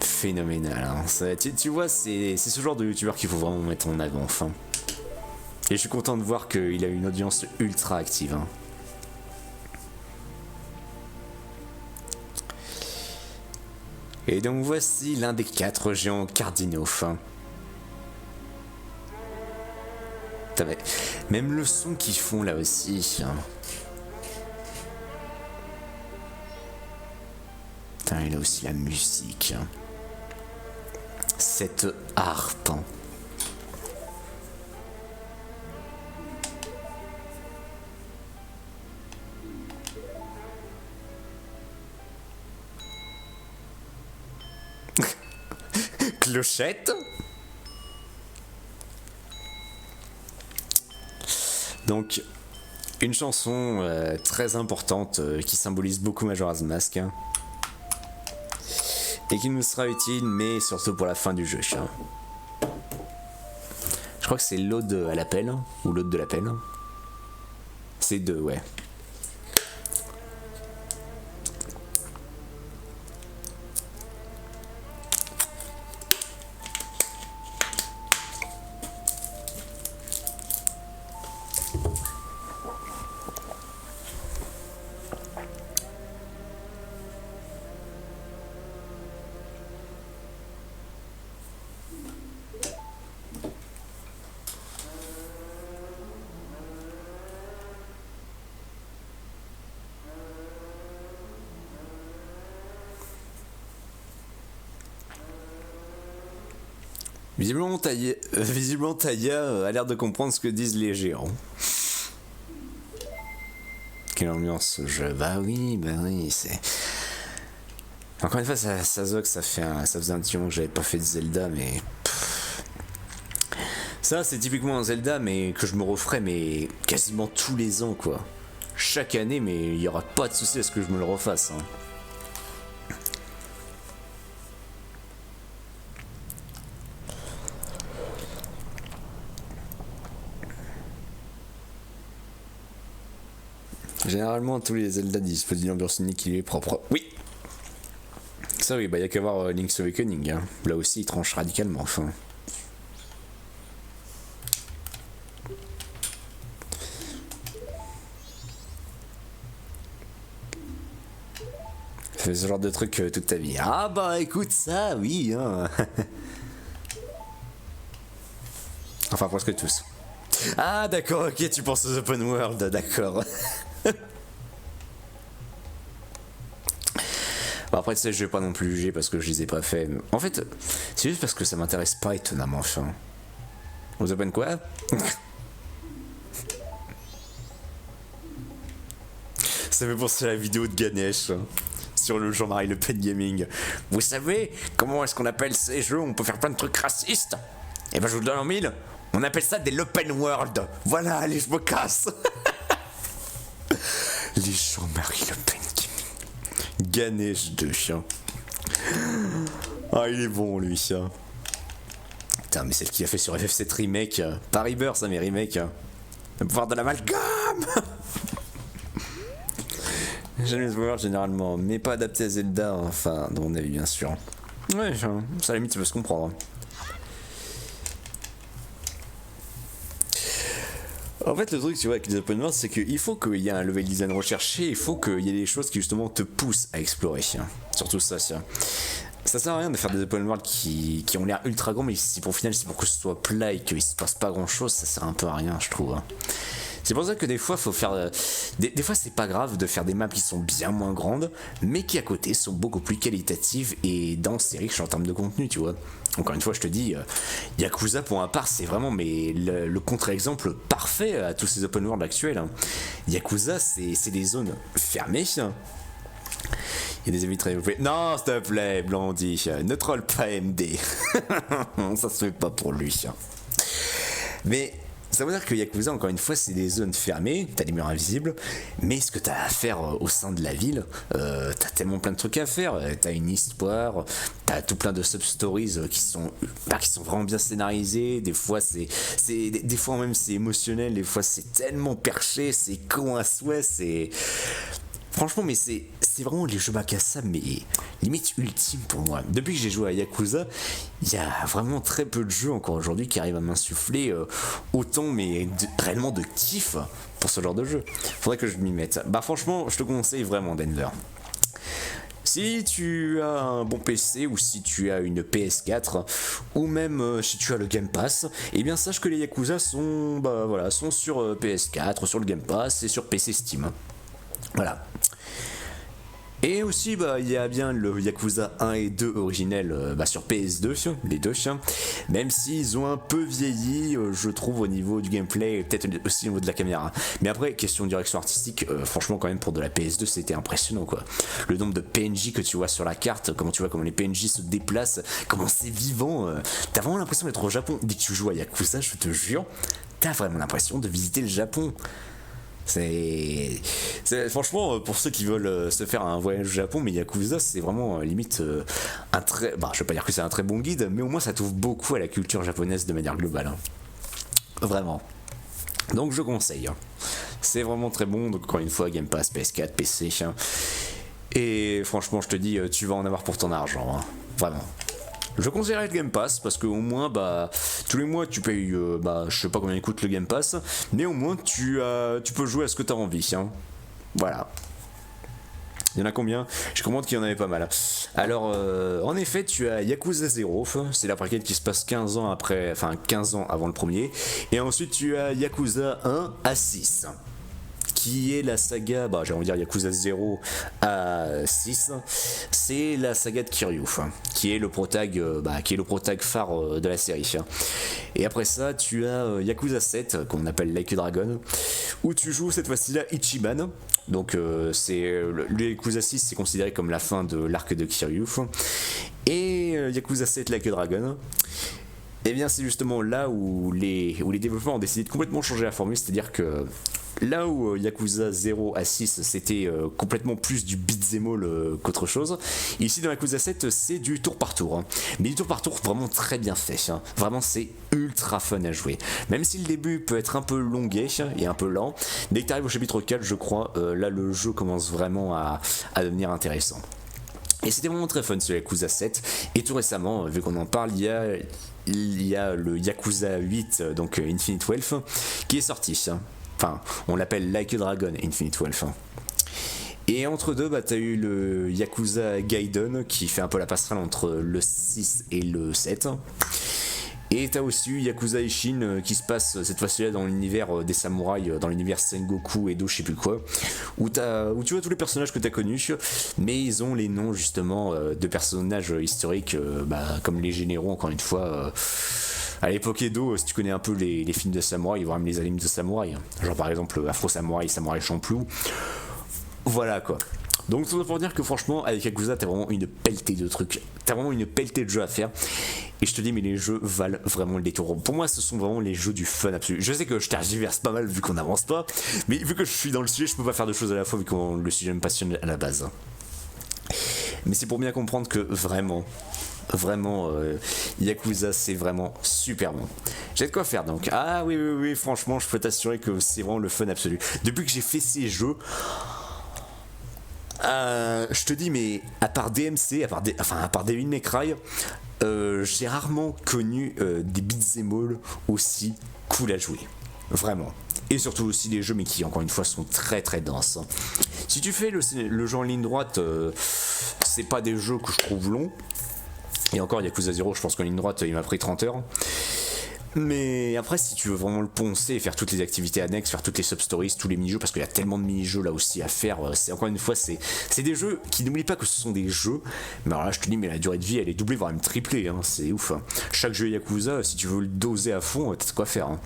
phénoménal. Hein. Tu vois, c'est ce genre de youtubeur qu'il faut vraiment mettre en avant. Enfin. Et je suis content de voir qu'il a une audience ultra active. Hein. Et donc voici l'un des 4 géants cardinaux. Même le son qu'ils font là aussi. Putain, il a aussi la musique. Cette harpe. Clochette. Donc, une chanson très importante qui symbolise beaucoup Majora's Mask. Hein, et qui nous sera utile, mais surtout pour la fin du jeu. Hein. Je crois que c'est l'Ode à l'appel, ou l'Ode de l'appel. C'est 2, ouais. Visiblement, Taya a l'air de comprendre ce que disent les géants. Quelle ambiance ce jeu. Bah oui, c'est... Encore une fois, ça se voit que ça faisait un petit moment que j'avais pas fait de Zelda, mais... Ça, c'est typiquement un Zelda, mais que je me referais, mais quasiment tous les ans, quoi. Chaque année, mais il y aura pas de souci à ce que je me le refasse, hein. Généralement, tous les Zelda disposent d'une ambiance unique qui est propre. Oui. Ça oui, bah y a qu'à voir Link's Awakening. Hein. Là aussi, il tranche radicalement. Enfin. Fais ce genre de truc toute ta vie. Ah bah écoute ça, oui. Hein. Enfin presque tous. Ah d'accord, ok, tu penses aux open world, d'accord. Bon, après tu sais, je vais pas non plus juger parce que je les ai pas fait. En fait, c'est juste parce que ça m'intéresse pas étonnamment. Enfin. Aux open quoi? Ça fait penser à la vidéo de Ganesh. Hein. Sur le Jean-Marie Le Pen Gaming. Vous savez comment est-ce qu'on appelle ces jeux? On peut faire plein de trucs racistes. Et ben je vous le donne en mille. On appelle ça des l'open world. Voilà, allez, je me casse. Les Jean-Marie Le Pen Gaming. Ganesh de chien. Ah, il est bon lui, ça. Putain, mais celle qui a fait sur FF7 Remake. Pas Rebirth, ça, mais Remake. Le pouvoir de l'amalgame. J'aime les World généralement, mais pas adapté à Zelda, enfin, dans mon avis, bien sûr. Ouais, enfin, ça à la limite, ça peut se comprendre. En fait, le truc, tu vois, avec les open world, c'est qu'il faut qu'il y ait un level design recherché, il faut qu'il y ait des choses qui, justement, te poussent à explorer. Surtout ça, ça. Ça sert à rien de faire des open world qui ont l'air ultra grands, mais si pour final, c'est pour que ce soit plat et qu'il se passe pas grand chose, ça sert un peu à rien, je trouve. C'est pour ça que des fois, faut faire. Des fois, c'est pas grave de faire des maps qui sont bien moins grandes, mais qui à côté sont beaucoup plus qualitatives et denses et riches en termes de contenu, tu vois. Encore une fois, je te dis, Yakuza pour un part, c'est vraiment le contre-exemple parfait à tous ces open world actuels. Hein. Yakuza, c'est des zones fermées. Hein. Il y a des amis très développés. Non, s'il te plaît, Blondie, ne troll pas MD. Ça se fait pas pour lui. Hein. Mais. Ça veut dire que Yakuza, encore une fois, c'est des zones fermées, t'as des murs invisibles, mais ce que t'as à faire au sein de la ville, t'as tellement plein de trucs à faire. T'as une histoire, t'as tout plein de sub-stories qui sont vraiment bien scénarisées. Des fois, des fois même c'est émotionnel, des fois c'est tellement perché, c'est con à souhait, c'est. Franchement, mais c'est vraiment les jeux Makasa, mais limite ultime pour moi. Depuis que j'ai joué à Yakuza, il y a vraiment très peu de jeux encore aujourd'hui qui arrivent à m'insuffler autant, mais réellement de kiff pour ce genre de jeu. Faudrait que je m'y mette. Bah franchement, je te conseille vraiment Denver. Si tu as un bon PC ou si tu as une PS4 ou même si tu as le Game Pass, eh bien sache que les Yakuza sont, sont sur PS4, sur le Game Pass et sur PC Steam. Voilà. Et aussi, il y a bien le Yakuza 1 et 2 originel sur PS2, les deux, même s'ils ont un peu vieilli, je trouve, au niveau du gameplay, et peut-être aussi au niveau de la caméra. Mais après, question de direction artistique, franchement, quand même, pour de la PS2, c'était impressionnant, quoi. Le nombre de PNJ que tu vois sur la carte, comment tu vois comment les PNJ se déplacent, comment c'est vivant, t'as vraiment l'impression d'être au Japon. Dès que tu joues à Yakuza, je te jure, t'as vraiment l'impression de visiter le Japon. C'est franchement pour ceux qui veulent se faire un voyage au Japon, mais Yakuza c'est vraiment limite un très, je vais pas dire que c'est un très bon guide, mais au moins ça t'ouvre beaucoup à la culture japonaise de manière globale. Hein. Vraiment. Donc je conseille. Hein. C'est vraiment très bon. Donc encore une fois Game Pass, PS4, PC. Hein. Et franchement je te dis, tu vas en avoir pour ton argent. Hein. Vraiment. Je conseillerais le Game Pass parce que au moins tous les mois tu payes je sais pas combien coûte le Game Pass, mais au moins tu peux jouer à ce que tu as envie. Hein. Voilà. Il y en a combien? Je comprends qu'il y en avait pas mal. Alors en effet tu as Yakuza 0, c'est la préquelle qui se passe 15 ans avant le premier, et ensuite tu as Yakuza 1 à 6. Qui est la saga, j'ai envie de dire Yakuza 0 à 6, c'est la saga de Kiryu, qui est le protag phare de la série. Et après ça, tu as Yakuza 7, qu'on appelle Like a Dragon, où tu joues cette fois-ci là Ichiban. Donc le Yakuza 6 c'est considéré comme la fin de l'arc de Kiryu. Et Yakuza 7 Like a Dragon. Et bien c'est justement là où les développeurs ont décidé de complètement changer la formule, c'est-à-dire que Là où Yakuza 0 à 6 c'était complètement plus du beat'em all qu'autre chose, ici dans Yakuza 7 c'est du tour par tour, hein. Mais du tour par tour vraiment très bien fait, hein. Vraiment c'est ultra fun à jouer. Même si le début peut être un peu longuet et un peu lent, dès que tu arrives au chapitre 4 je crois, là le jeu commence vraiment à devenir intéressant. Et c'était vraiment très fun ce Yakuza 7, et tout récemment, vu qu'on en parle, il y a le Yakuza 8, donc Infinite Wealth, qui est sorti. Enfin, on l'appelle Like a Dragon Infinite Wealth. Et entre deux, bah, t'as eu le Yakuza Gaiden qui fait un peu la passerelle entre le 6 et le 7. Et t'as aussi eu Yakuza Ishin qui se passe cette fois-ci là dans l'univers des samouraïs, dans l'univers Sengoku, Edo, je sais plus quoi, où tu vois tous les personnages que t'as connus, mais ils ont les noms justement de personnages historiques, comme les généraux, encore une fois. À l'époque Edo, si tu connais un peu les films de samouraï, voire même les animes de samouraï, genre par exemple Afro Samouraï, Samouraï Champloo, voilà quoi. Donc tout ça pour dire que franchement avec Yakuza t'as vraiment une pelletée de trucs, t'as vraiment une pelletée de jeux à faire. Et je te dis mais les jeux valent vraiment le détour. Pour moi ce sont vraiment les jeux du fun absolu. Je sais que je tergiverse pas mal vu qu'on n'avance pas, mais vu que je suis dans le sujet je peux pas faire deux choses à la fois vu que le sujet me passionne à la base. Mais c'est pour bien comprendre que vraiment Yakuza c'est vraiment super bon. J'ai de quoi faire donc. Ah oui franchement je peux t'assurer que c'est vraiment le fun absolu. Depuis que j'ai fait ces jeux, je te dis mais à part DMC, à part Devil May Cry, j'ai rarement connu des beat'em all aussi cool à jouer. Vraiment. Et surtout aussi des jeux mais qui encore une fois sont très très denses. Si tu fais le jeu en ligne droite, c'est pas des jeux que je trouve longs. Et encore Yakuza 0 je pense qu'en ligne droite il m'a pris 30 heures. Mais après si tu veux vraiment le poncer et faire toutes les activités annexes, faire toutes les sub-stories, tous les mini-jeux, parce qu'il y a tellement de mini-jeux là aussi à faire, c'est encore une fois c'est des jeux qui n'oublient pas que ce sont des jeux. Mais alors là je te dis mais la durée de vie elle est doublée voire même triplée, hein, c'est ouf. Hein. Chaque jeu Yakuza si tu veux le doser à fond t'as de quoi faire. Hein.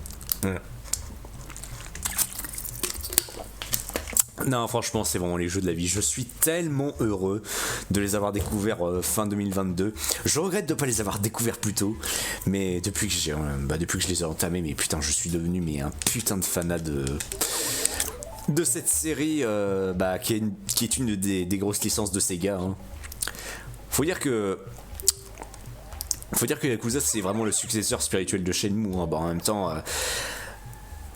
Non franchement c'est vraiment les jeux de la vie. Je suis tellement heureux de les avoir découverts fin 2022. Je regrette de ne pas les avoir découverts plus tôt. Mais depuis que je les ai entamés, mais putain je suis devenu un putain de fanat de cette série qui est une des grosses licences de Sega. Hein. Faut dire que Yakuza c'est vraiment le successeur spirituel de Shenmue. Hein. En même temps...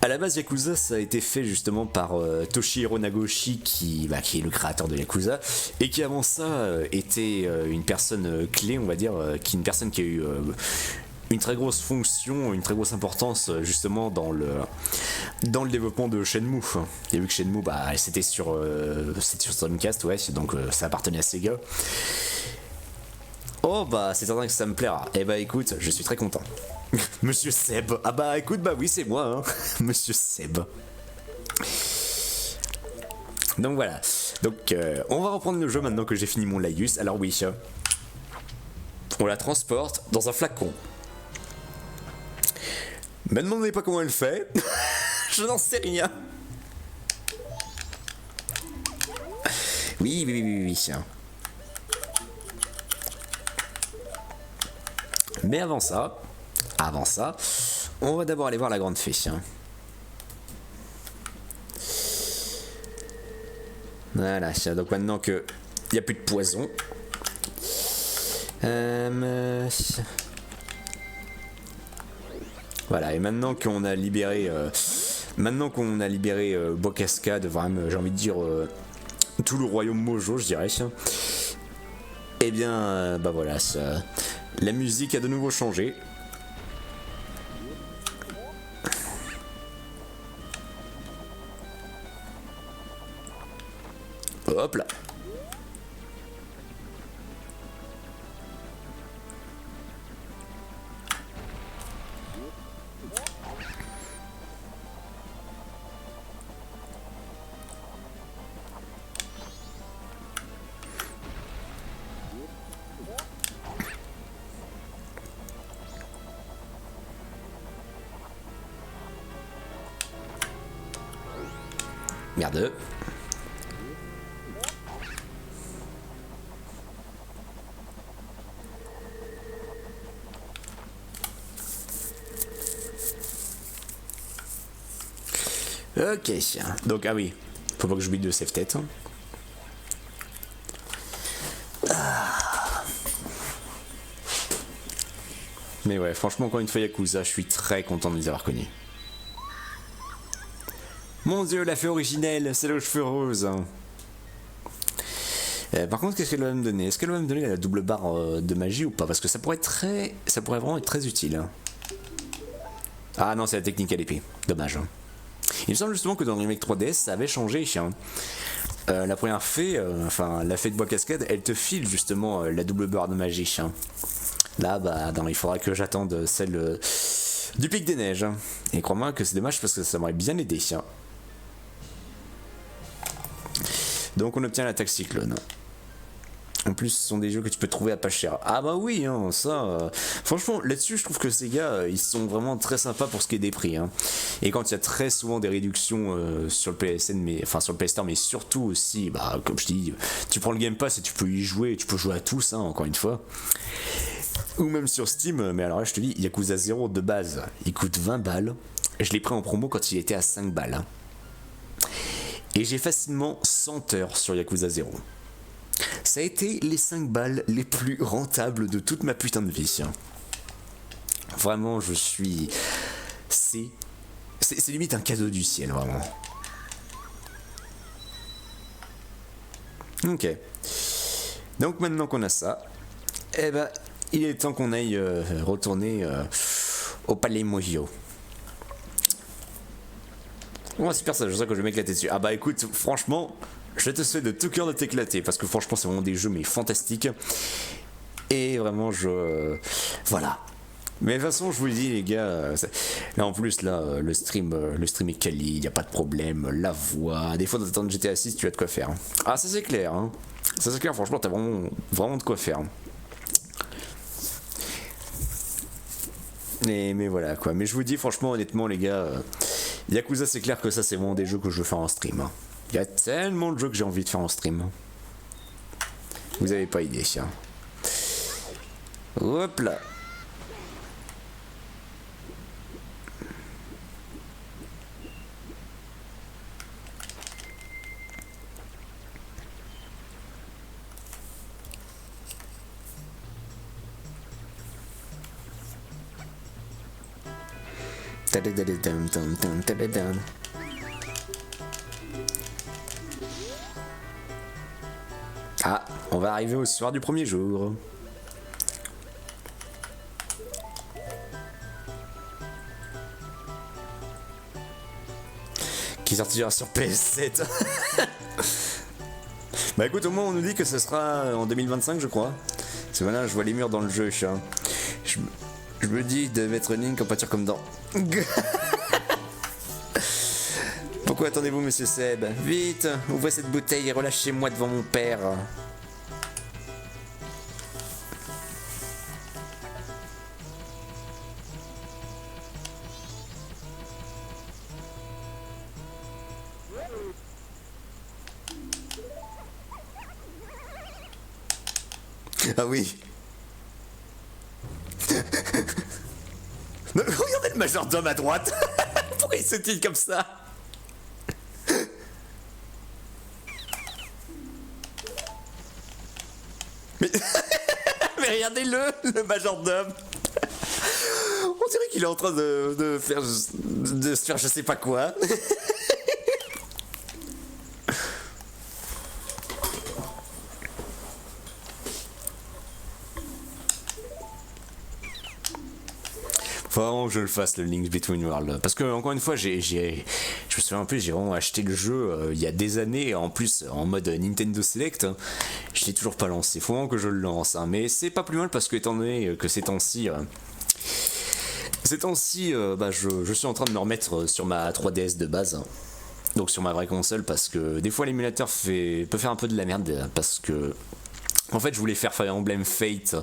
à la base, Yakuza, ça a été fait justement par Toshihiro Nagoshi, qui est le créateur de Yakuza, et qui avant ça était une personne clé, on va dire, une personne qui a eu une très grosse fonction, une très grosse importance justement dans le développement de Shenmue. Il y a vu que Shenmue, c'était sur Dreamcast, ouais, donc ça appartenait à Sega. Oh c'est certain que ça me plaira. Eh écoute, je suis très content. Monsieur Seb. Ah écoute, oui c'est moi, hein. Monsieur Seb. Donc voilà. Donc on va reprendre le jeu maintenant que j'ai fini mon Laïus. Alors oui, on la transporte dans un flacon. Me demandez pas comment elle fait. Je n'en sais rien. Oui. Mais avant ça, on va d'abord aller voir la grande fée. Voilà, donc maintenant que il n'y a plus de poison. Voilà, et maintenant qu'on a libéré Bois Cascade, vraiment, j'ai envie de dire tout le royaume Mojo, je dirais. Et bien, voilà, la musique a de nouveau changé. Hop là. Merde. Ok, donc ah oui, faut pas que j'oublie de save tête. Mais ouais, franchement, encore une fois, Yakuza, je suis très content de les avoir connus. Mon dieu, la fée originelle, c'est aux cheveux roses. Par contre, qu'est-ce qu'elle va me donner? Est-ce qu'elle va me donner la double barre de magie ou pas? Parce que ça pourrait être ça pourrait vraiment être très utile. Ah non, c'est la technique à l'épée. Dommage. Il me semble justement que dans le remake 3DS, ça avait changé. La première fée, enfin la fée de bois cascade, elle te file justement la double barre de magie. Là, bah non, il faudra que j'attende celle du pic des neiges. Et crois-moi que c'est dommage parce que ça m'aurait bien aidé. Donc on obtient l'attaque cyclone. En plus, ce sont des jeux que tu peux trouver à pas cher. Ah bah oui, hein, ça... franchement, là-dessus, je trouve que ces gars, ils sont vraiment très sympas pour ce qui est des prix. Hein. Et quand il y a très souvent des réductions sur le PSN, mais enfin sur le PS Store, mais surtout aussi, bah comme je dis, tu prends le Game Pass et tu peux y jouer, tu peux jouer à tous, hein, encore une fois. Ou même sur Steam, mais alors là, je te dis, Yakuza 0 de base, il coûte 20 balles. Je l'ai pris en promo quand il était à 5 balles. Hein. Et j'ai facilement 100 heures sur Yakuza 0. Ça a été les 5 balles les plus rentables de toute ma putain de vie. Vraiment, je suis... C'est limite un cadeau du ciel, vraiment. Ok. Donc maintenant qu'on a ça, eh ben, il est temps qu'on aille retourner au Palais Mojo. Oh, super ça, je sens que je vais m'éclater dessus. Ah bah écoute, franchement... Je te souhaite de tout cœur de t'éclater parce que franchement c'est vraiment des jeux mais fantastiques et vraiment voilà. Mais de toute façon je vous le dis les gars, là en plus là le stream est quali, y a pas de problème, la voix, des fois dans t'attends GTA 6 tu as de quoi faire. Ah ça c'est clair hein. Ça c'est clair, franchement t'as vraiment de quoi faire. Mais voilà quoi, mais je vous dis franchement honnêtement les gars, Yakuza c'est clair que ça c'est vraiment des jeux que je veux faire en stream. Hein. Il y a tellement de jeux que j'ai envie de faire en stream. Vous avez pas idée, tiens. Hop là. Ah, on va arriver au soir du premier jour. Qui sortira sur PS7. Bah écoute, au moins on nous dit que ce sera en 2025 je crois. C'est voilà, je vois les murs dans le jeu. Je me dis de mettre une ligne en pâture comme dans... Pourquoi attendez-vous, monsieur Seb? Vite, ouvrez cette bouteille et relâchez-moi devant mon père. Ah oui. Regardez le majordome à droite. Pourquoi il se tire comme ça? Mais regardez-le, le majordome. On dirait qu'il est en train de se faire je sais pas quoi. Faut vraiment que je le fasse le Link's Between Worlds parce que encore une fois je me souviens un peu, j'ai vraiment acheté le jeu il y a des années en plus en mode Nintendo Select. Je l'ai toujours pas lancé, faut vraiment que je le lance hein. Mais c'est pas plus mal parce que étant donné que ces temps-ci bah, je suis en train de me remettre sur ma 3DS de base hein. Donc sur ma vraie console parce que des fois l'émulateur peut faire un peu de la merde parce que en fait, je voulais faire Fire Emblem Fate,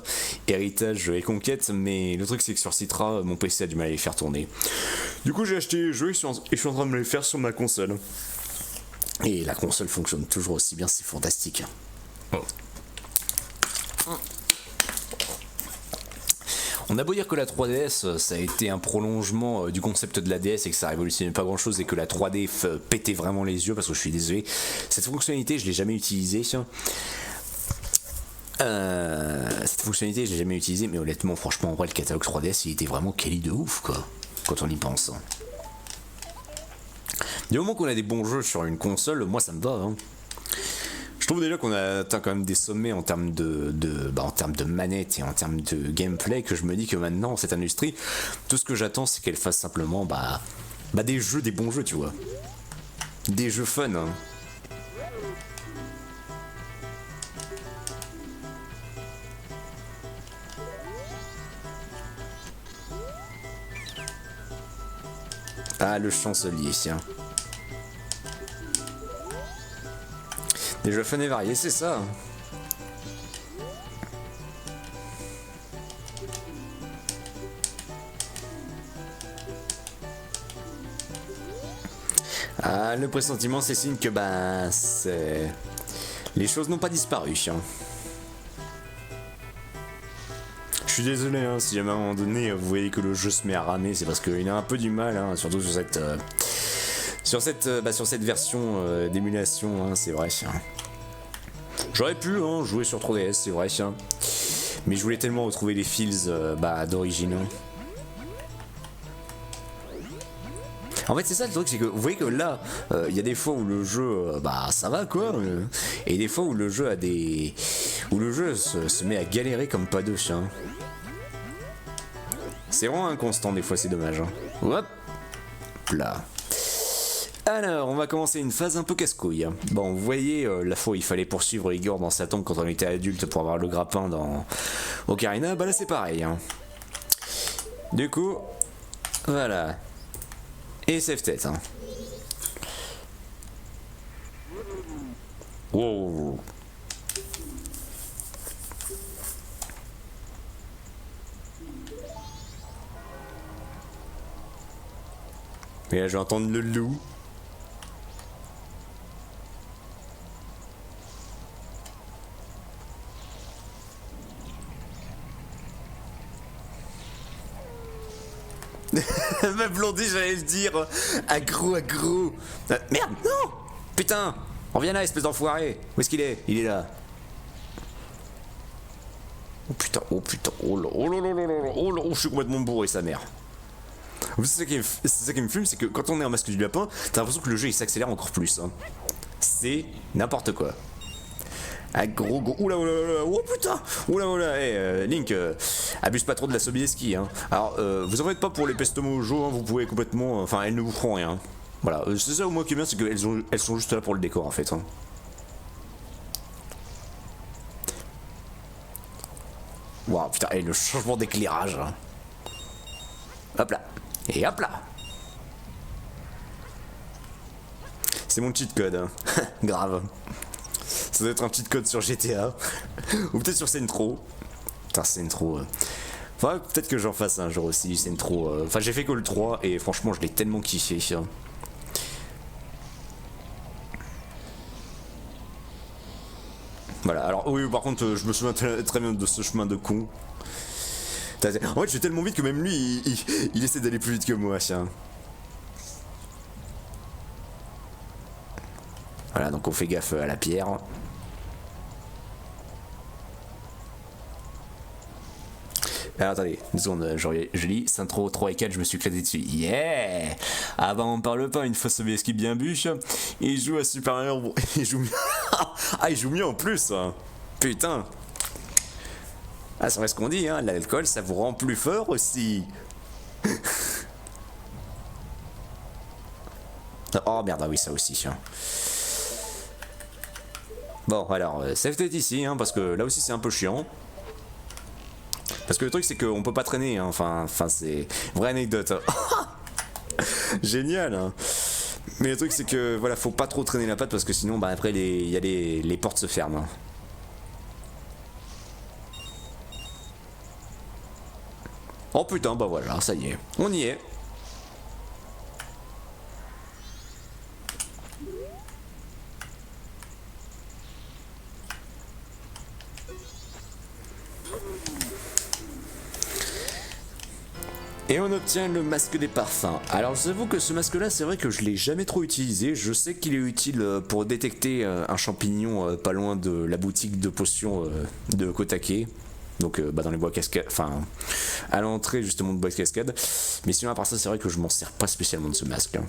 Héritage et Conquête, mais le truc c'est que sur Citra, mon PC a du mal à les faire tourner. Du coup, j'ai acheté les jeux et je suis en train de me les faire sur ma console. Et la console fonctionne toujours aussi bien, c'est fantastique. On a beau dire que la 3DS ça a été un prolongement du concept de la DS et que ça révolutionnait pas grand chose et que la 3D pétait vraiment les yeux parce que je suis désolé, cette fonctionnalité je l'ai jamais utilisée. Cette fonctionnalité je l'ai jamais utilisée, mais honnêtement franchement en vrai le catalogue 3DS il était vraiment quali de ouf quoi, quand on y pense. Du moment qu'on a des bons jeux sur une console, moi ça me va. Hein. Je trouve déjà qu'on a atteint quand même des sommets en termes en termes de manette et en termes de gameplay que je me dis que maintenant cette industrie, tout ce que j'attends c'est qu'elle fasse simplement des jeux, des bons jeux tu vois. Des jeux fun. Hein. Ah le chancelier tiens. Des jeux fun et variés, c'est ça. Ah, le pressentiment, c'est signe que c'est... Les choses n'ont pas disparu. Hein. Je suis désolé, hein, si jamais à un moment donné vous voyez que le jeu se met à ramer, c'est parce qu'il a un peu du mal, hein, surtout sur cette version d'émulation, hein, c'est vrai. Hein. J'aurais pu jouer sur 3DS, c'est vrai. Hein. Mais je voulais tellement retrouver les feels d'origine. En fait c'est ça le truc, c'est que vous voyez que là, il y a des fois où le jeu, ça va quoi, et des fois où le jeu se met à galérer comme pas deux. Hein. C'est vraiment inconstant des fois, c'est dommage. Hein. Hop là. Alors, on va commencer une phase un peu casse-couille. Bon, vous voyez, la fois où il fallait poursuivre Igor dans sa tombe quand on était adulte pour avoir le grappin dans Ocarina, là c'est pareil. Hein. Du coup, voilà. Et save tête. Hein. Wow. Et là, je vais entendre le loup. Ma blondie, j'allais le dire. Aggro. Merde, non. Putain. Reviens là, espèce d'enfoiré. Où est-ce qu'il est? Il est là. Oh putain. Oh là, je suis complètement bourré, sa mère. C'est ça qui me fume, c'est que quand on est en masque du lapin, t'as l'impression que le jeu il s'accélère encore plus. Hein. C'est n'importe quoi. Ah gros. Oula. Oh putain. Oula. Link, abuse pas trop de la Sobieski. Hein. Alors, vous en faites pas pour les pestomojos, hein, vous pouvez complètement... Enfin, elles ne vous feront rien. Voilà, c'est ça au moins qui est bien, c'est qu'elles sont juste là pour le décor en fait. Hein. Waouh, putain, et le changement d'éclairage. Hein. Hop là. Et hop là. C'est mon cheat code. Hein. Grave. Ça doit être un cheat code sur GTA. Ou peut-être sur Centro. Putain, Centro. Enfin, peut-être que j'en fasse un jour aussi, Centro. Enfin, j'ai fait que le 3 et franchement, je l'ai tellement kiffé. Voilà, alors oui, par contre, je me souviens très bien de ce chemin de con. En fait, je vais tellement vite que même lui, il essaie d'aller plus vite que moi, tiens. Voilà, donc on fait gaffe à la pierre. Alors attendez, une seconde, je lis, Centro 3 et 4, je me suis éclaté dessus. Yeah. Ah bah on parle pas, une fois Sobieski bien bûche, il joue à Super Mario, il joue mieux. Ah il joue mieux en plus. Putain. Ah c'est vrai ce qu'on dit, hein, l'alcool ça vous rend plus fort aussi. Oh merde, ah oui ça aussi. Hein. Bon alors, save tête ici, hein, parce que là aussi c'est un peu chiant. Parce que le truc c'est qu'on peut pas traîner, hein. Enfin c'est vraie anecdote. Génial. Hein. Mais le truc c'est que voilà, faut pas trop traîner la patte parce que sinon après les portes se ferment. Hein. Oh putain, bah voilà, ça y est, on y est. Et on obtient le masque des parfums. Alors je vous avoue que ce masque là c'est vrai que je l'ai jamais trop utilisé. Je sais qu'il est utile pour détecter un champignon pas loin de la boutique de potions de Kotake. Donc dans les bois cascades, enfin à l'entrée justement de bois cascade. Mais sinon à part ça c'est vrai que je m'en sers pas spécialement de ce masque.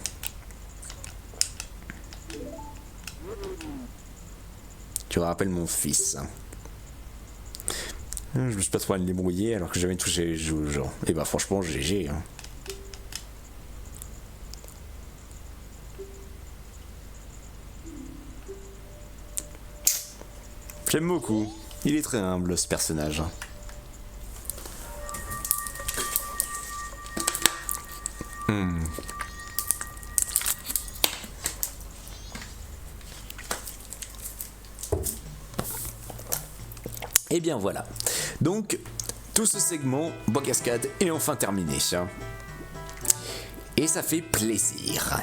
Tu rappelles mon fils. Je me suis pas trop à le débrouiller alors que j'ai jamais touché les joues, genre. Et bah franchement GG. Hein. J'aime beaucoup. Il est très humble ce personnage. Et bien voilà. Donc, tout ce segment, bois cascade, est enfin terminé. Et ça fait plaisir.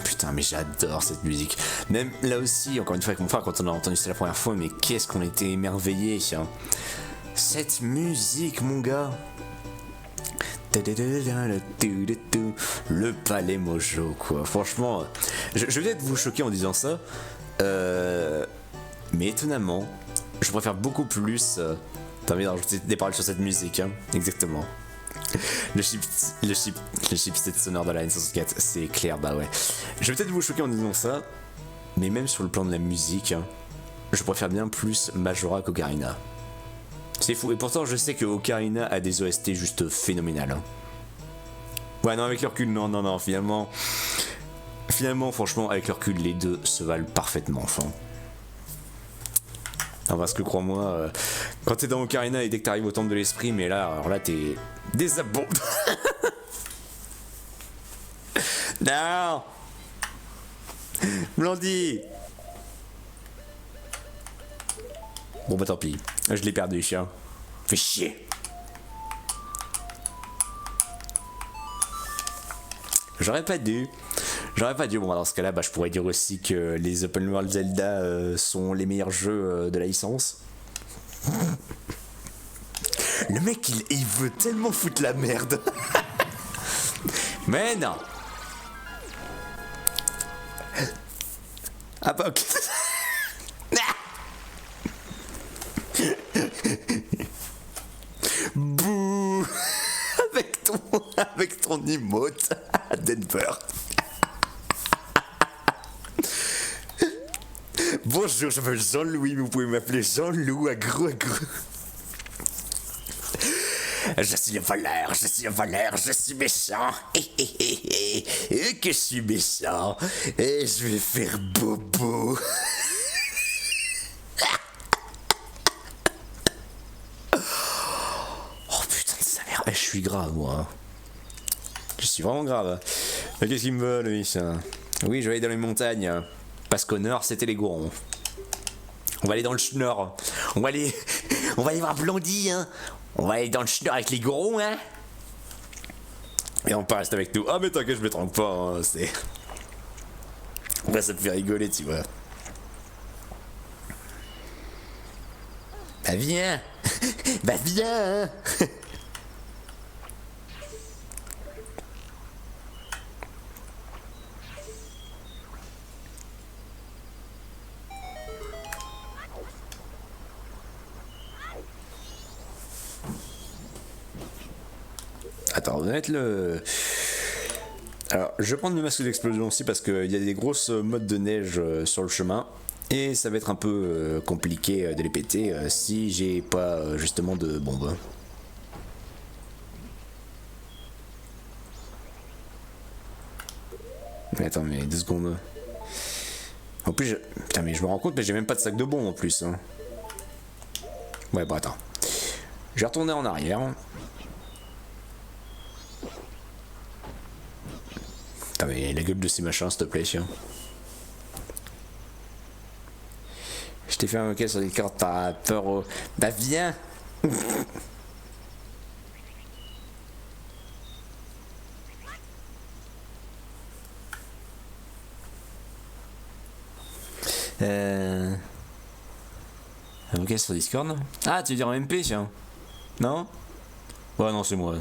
Putain, mais j'adore cette musique. Même là aussi, encore une fois avec mon frère, quand on a entendu ça la première fois, mais qu'est-ce qu'on était émerveillés. Cette musique, mon gars. Le palais Mojo, quoi. Franchement, je vais peut-être vous choquer en disant ça, mais étonnamment, je préfère beaucoup plus. T'as envie d'ajouter des paroles sur cette musique, hein. Exactement. Le chipset sonore de la N64, c'est clair, bah ouais. Je vais peut-être vous choquer en disant ça, mais même sur le plan de la musique, hein, je préfère bien plus Majora qu'Ocarina. C'est fou, et pourtant je sais que Ocarina a des OST juste phénoménales. Hein. Ouais, non, avec le recul, non, finalement, franchement, avec le recul, les deux se valent parfaitement, enfin. Non, parce que crois-moi, quand t'es dans Ocarina et dès que t'arrives au temple de l'esprit, mais là, alors là, t'es désabondé. Non, Blondie. Bon bah tant pis, je l'ai perdu, chien. Fais chier. J'aurais pas dû. Bon, dans ce cas-là, bah, je pourrais dire aussi que les Open World Zelda sont les meilleurs jeux de la licence. Le mec, il veut tellement foutre la merde. Mais non. Ah bah ok. Bouh. Avec ton emote à Denver. Bonjour, je m'appelle Jean-Louis, mais vous pouvez m'appeler Jean-Loup à gros. Je suis un voleur, je suis méchant. Et que je suis méchant. Et je vais faire bobo. Oh putain de sa mère, je suis grave moi. Je suis vraiment grave. Mais qu'est-ce qu'il me veut lui ça? Oui, je vais aller dans les montagnes. Parce qu'au nord c'était les Gorons. On va aller dans le Schnorr. On va aller voir Blondie, hein. On va aller dans le Schnorr avec les Gorons, hein. Et on peut rester avec nous. Ah mais t'inquiète, je me trompe pas, hein. C'est... Ouais, ça te fait rigoler, tu vois. Bah viens. Bah viens, hein. Attends, on va mettre le... Alors, je vais prendre le masque d'explosion aussi parce qu'il y a des grosses mottes de neige sur le chemin. Et ça va être un peu compliqué de les péter si j'ai pas justement de bombes. Mais attends, mais 2 secondes. En plus, putain, mais je me rends compte, mais j'ai même pas de sac de bombes en plus. Hein. Ouais, bon, attends. Je vais retourner en arrière. Putain, mais la gueule de ces machins, s'il te plaît, chien. Je t'ai fait un hockey sur les cartes par peur au... Bah viens. ok, sur Discord. Ah, tu veux dire en MP, tiens. Non? Ouais, non, c'est moi.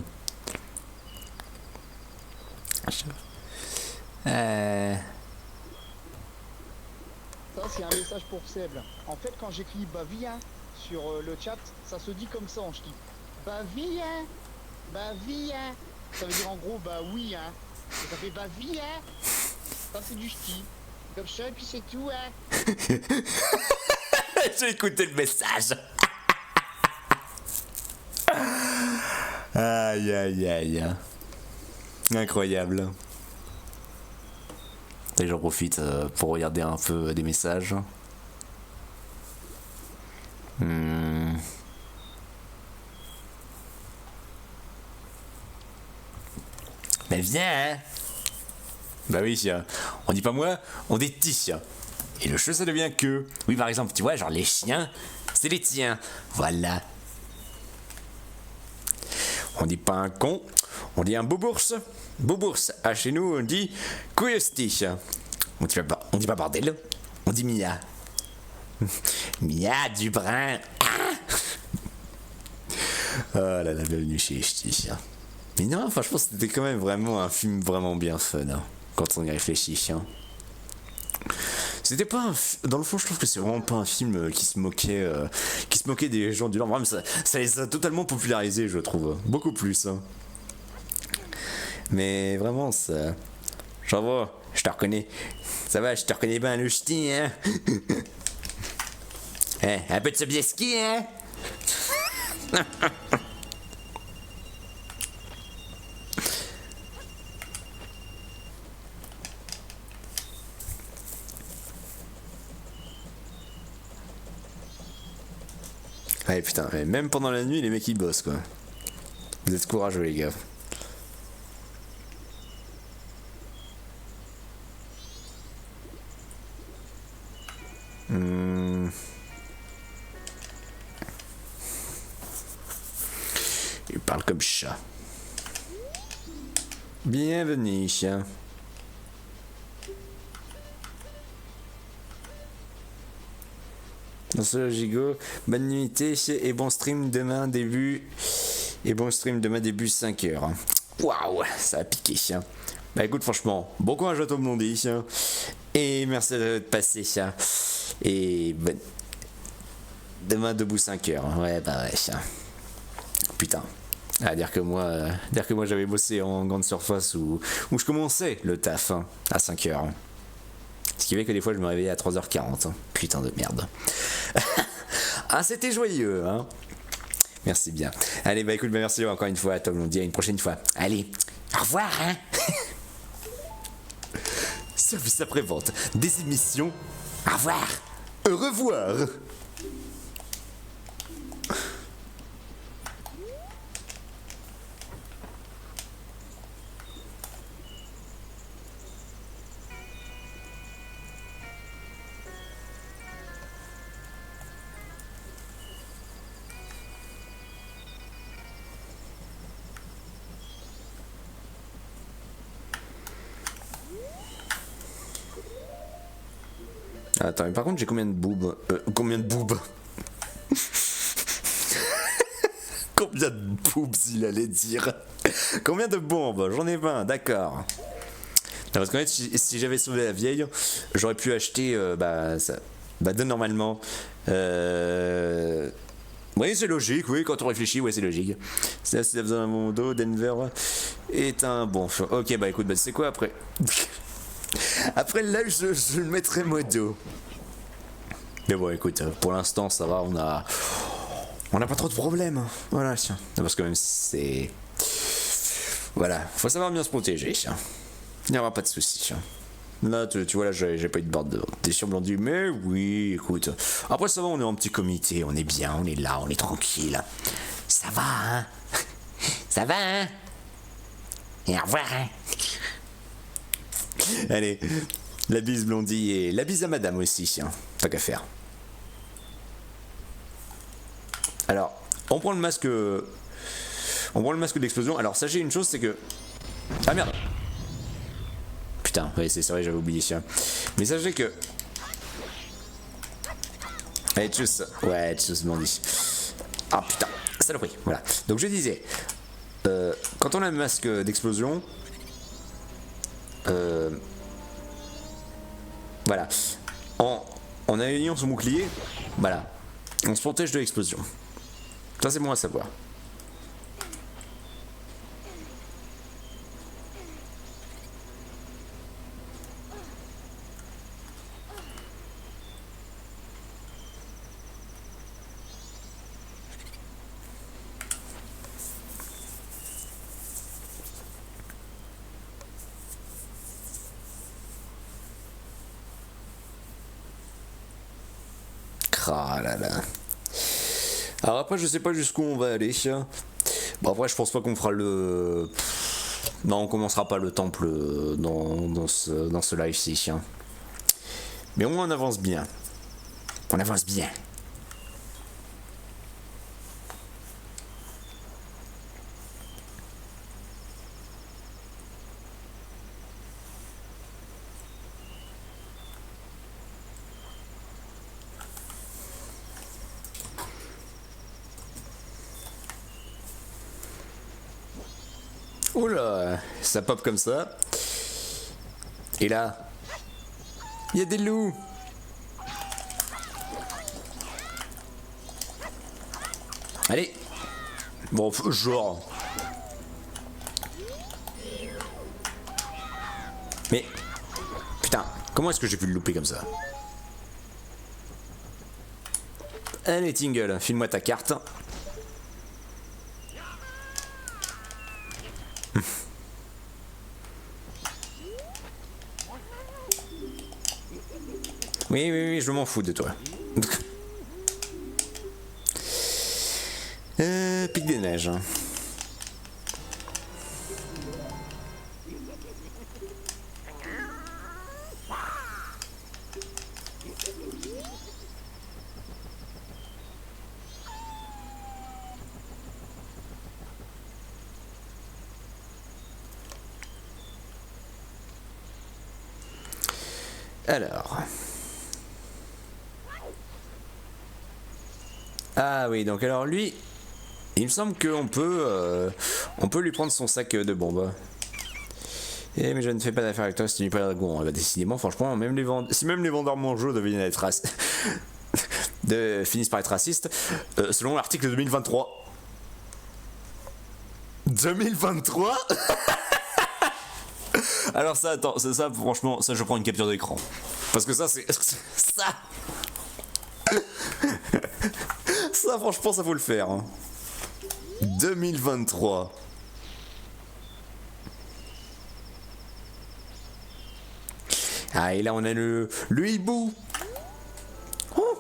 Ça, c'est un message pour Seb. En fait, quand j'écris bah viens sur le chat, ça se dit comme ça en ch'ti. Bah viens, bah viens. Ça veut dire en gros bah oui hein. Et ça fait bah viens. Ça c'est du ch'ti. Comme ça et puis c'est tout hein. J'ai écouté le message. Aïe aïe aïe. Incroyable. Et j'en profite pour regarder un peu des messages. Mais viens hein. Bah oui, on dit pas moi, on dit ti. Et le che ça devient que. Oui, par exemple, tu vois, genre les chiens, c'est les tiens. Voilà. On dit pas un con, on dit un bobours. Bobours. Ah, chez nous, on dit couillesti. On dit pas bordel, on dit Mia. Mia du brin. Ah oh là là, bienvenue chez Ch'ti. Mais non, franchement, c'était quand même vraiment un film vraiment bien fun, hein, quand on y réfléchit. Hein. C'était pas un dans le fond, je trouve que c'est vraiment pas un film qui se moquait des gens du Nord. Vraiment, ça les a totalement popularisés, je trouve. Beaucoup plus. Hein. Mais vraiment, ça... J'en vois, je te reconnais. Ça va, je te reconnais bien le ch'ti, hein. Un peu de Sobieski, hein. Ouais putain, même pendant la nuit les mecs ils bossent quoi. Vous êtes courageux les gars. Il parle comme chat. Bienvenue chien. Bonsoir Gigo, bonne nuitée et bon stream demain début 5h. Waouh, ça a piqué. Bah écoute franchement, bon courage à toi Blondie et merci de passer et ben, demain debout 5h. Ouais bah ouais. Putain. À dire que moi j'avais bossé en grande surface où je commençais le taf à 5h. Ce qui fait que des fois je me réveillais à 3h40. Hein. Putain de merde. Ah c'était joyeux hein. Merci bien. Allez bah écoute bah merci encore une fois à Tom Blondie, à une prochaine fois. Allez, au revoir hein. Service après-vente, des émissions. Au revoir. Au revoir. Attends, mais par contre, j'ai combien de boobs Combien de boobs Combien de boobs il allait dire. Combien de bombes? J'en ai 20, d'accord. Non, parce qu'en fait, si j'avais sauvé la vieille, j'aurais pu acheter ça. Bah, de normalement. Oui, c'est logique, oui, quand on réfléchit, ouais, c'est logique. Ça, c'est besoin d'un bon dos, Denver est un bon choix. Ok, bah écoute, bah c'est quoi après? Après là, je le mettrai modo. Mais bon, écoute, pour l'instant, ça va, on a pas trop de problèmes. Voilà, tiens. Parce que même si c'est... Voilà, faut savoir bien se protéger, tiens. Il n'y aura pas de soucis, tiens. Là, tu vois, là, j'ai pas eu de barre de... T'es sûr, Blondie? Mais oui, écoute. Après, ça va, on est en petit comité, on est bien, on est là, on est tranquille. Ça va, hein? Ça va, hein? Et au revoir, hein? Allez, la bise Blondie et la bise à madame aussi, hein. Pas qu'à faire. Alors, on prend le masque d'explosion. Alors, sachez une chose, c'est que... Ah merde. Putain, ouais, c'est vrai, j'avais oublié ça. Mais sachez que... Allez, tchuss. Ouais, tchuss, Blondie. Ah putain, saloperie. Voilà. Donc je disais, quand on a un masque d'explosion, voilà, en alignant son bouclier, voilà, on se protège de l'explosion. Ça c'est bon à savoir. Ah là là. Alors après je sais pas jusqu'où on va aller. Bon après je pense pas qu'on fera le... Non on commencera pas le temple dans ce live-ci. Mais au moins on avance bien. On avance bien. Oula, ça pop comme ça. Et là, il y a des loups. Allez. Bon, genre. Mais, putain, comment est-ce que j'ai pu le louper comme ça? Allez, Tingle, file-moi ta carte. Oui, je m'en fous de toi. Pic des neiges. Alors. Ah oui, donc alors lui, il me semble qu'on peut, on peut lui prendre son sac de bombes. Eh mais je ne fais pas d'affaire avec toi si tu n'es pas le dragon. Bah, décidément, franchement, même si même les vendeurs mangeaux deviennent être finissent par être racistes, selon l'article 2023. 2023. Alors ça, attends, ça franchement, ça je prends une capture d'écran. Parce que ça c'est... Ça ça franchement ça faut le faire. 2023. Ah et là on a le hibou.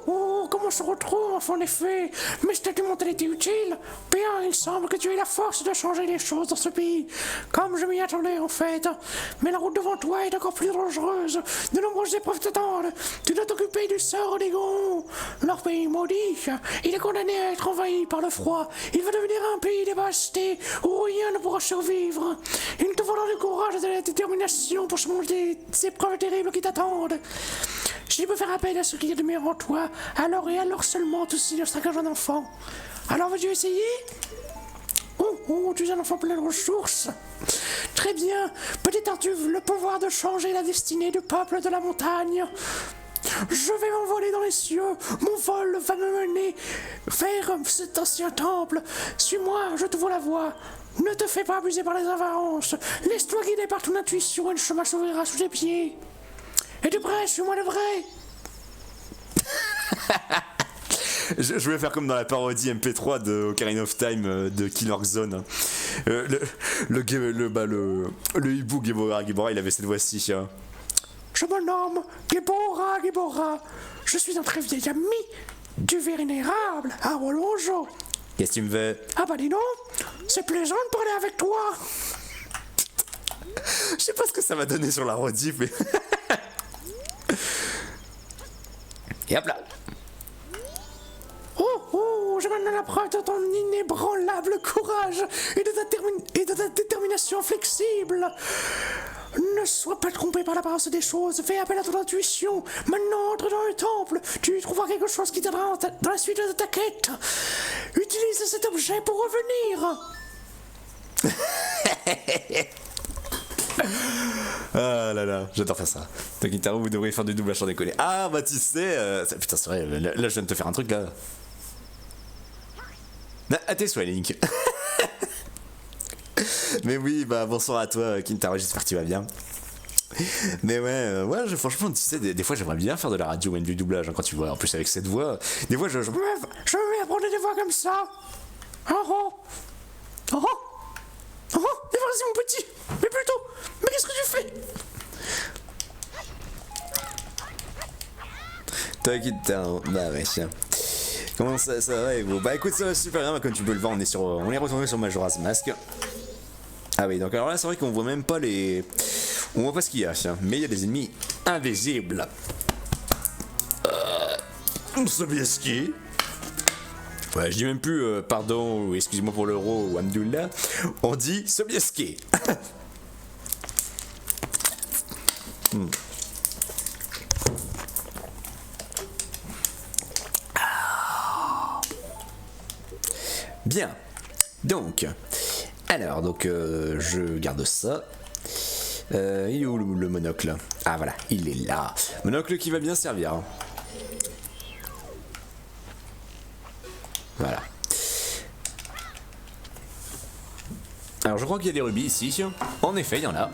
Oh, comment on se retrouve en effet? Mes statues m'ont été utiles. Bien, il semble que tu aies la force de changer les choses dans ce pays. Comme je m'y attendais en fait. Mais la route devant toi est encore plus dangereuse. De nombreuses épreuves t'attendent. Tu dois t'occuper du sort des Gonds. Leur pays maudit. Il est condamné à être envahi par le froid. Il va devenir un pays dévasté où rien ne pourra survivre. Il te faudra du courage et de la détermination pour surmonter ces épreuves terribles qui t'attendent. Si je peux faire appel à ce qui est de meilleur en toi, alors et alors seulement tu seras qu'un jeune enfant. Alors veux-tu essayer? Oh, tu es un enfant plein de ressources. Très bien, peut-être as-tu le pouvoir de changer la destinée du peuple de la montagne. Je vais m'envoler dans les cieux, mon vol va me mener vers cet ancien temple. Suis-moi, je t'ouvre la voie. Ne te fais pas abuser par les avalanches. Laisse-toi guider par ton intuition et le chemin s'ouvrira sous tes pieds. Es-tu prêt? Suis-moi le vrai. Je vais faire comme dans la parodie MP3 de Ocarina of Time de Killer Zone. Le hibou Gebora, il avait cette voix-ci. Je me nomme Gebora. Je suis un très vieil ami du vénérable Arolonjo. Qu'est-ce que tu me veux? Ah bah dis donc, c'est plaisant de parler avec toi. Je sais pas ce que ça va donner sur la rediff, mais... Et hop là. Oh, j'ai maintenant la preuve de ton inébranlable courage et de ta détermination flexible. Ne sois pas trompé par l'apparence des choses, fais appel à ton intuition. Maintenant, entre dans le temple, tu y trouveras quelque chose qui t'aidera dans la suite de ta quête. Utilise cet objet pour revenir. Ah là là, j'adore faire ça. Takitaro, vous devriez faire du doublage sans déconner. Ah bah tu sais, putain c'est vrai, là je viens de te faire un truc là. À tes souhaits Link. Mais oui, bah bonsoir à toi Kintaro, j'espère que tu vas bien. Mais ouais, franchement, tu sais, des fois j'aimerais bien faire de la radio, même du doublage, hein, quand tu vois, en plus avec cette voix. Des fois je vais apprendre des voix comme ça. Oh, mais vas-y mon petit, mais plutôt, mais qu'est-ce que tu fais? T'inquiète, bah ouais, tiens. Comment ça va et vous? Bah écoute, ça va super bien, comme tu peux le voir, on est retourné sur Majora's Mask. Ah oui, donc alors là c'est vrai qu'on voit même pas les... On voit pas ce qu'il y a, tiens, mais il y a des ennemis invisibles. Sobieski. Ouais, je dis même plus pardon ou excusez-moi pour l'euro ou Amdullah, on dit Sobieski. Bien, donc, alors, je garde ça. Il est où le monocle? Ah voilà, il est là. Monocle qui va bien servir. Voilà. Alors je crois qu'il y a des rubis ici. En effet, il y en a.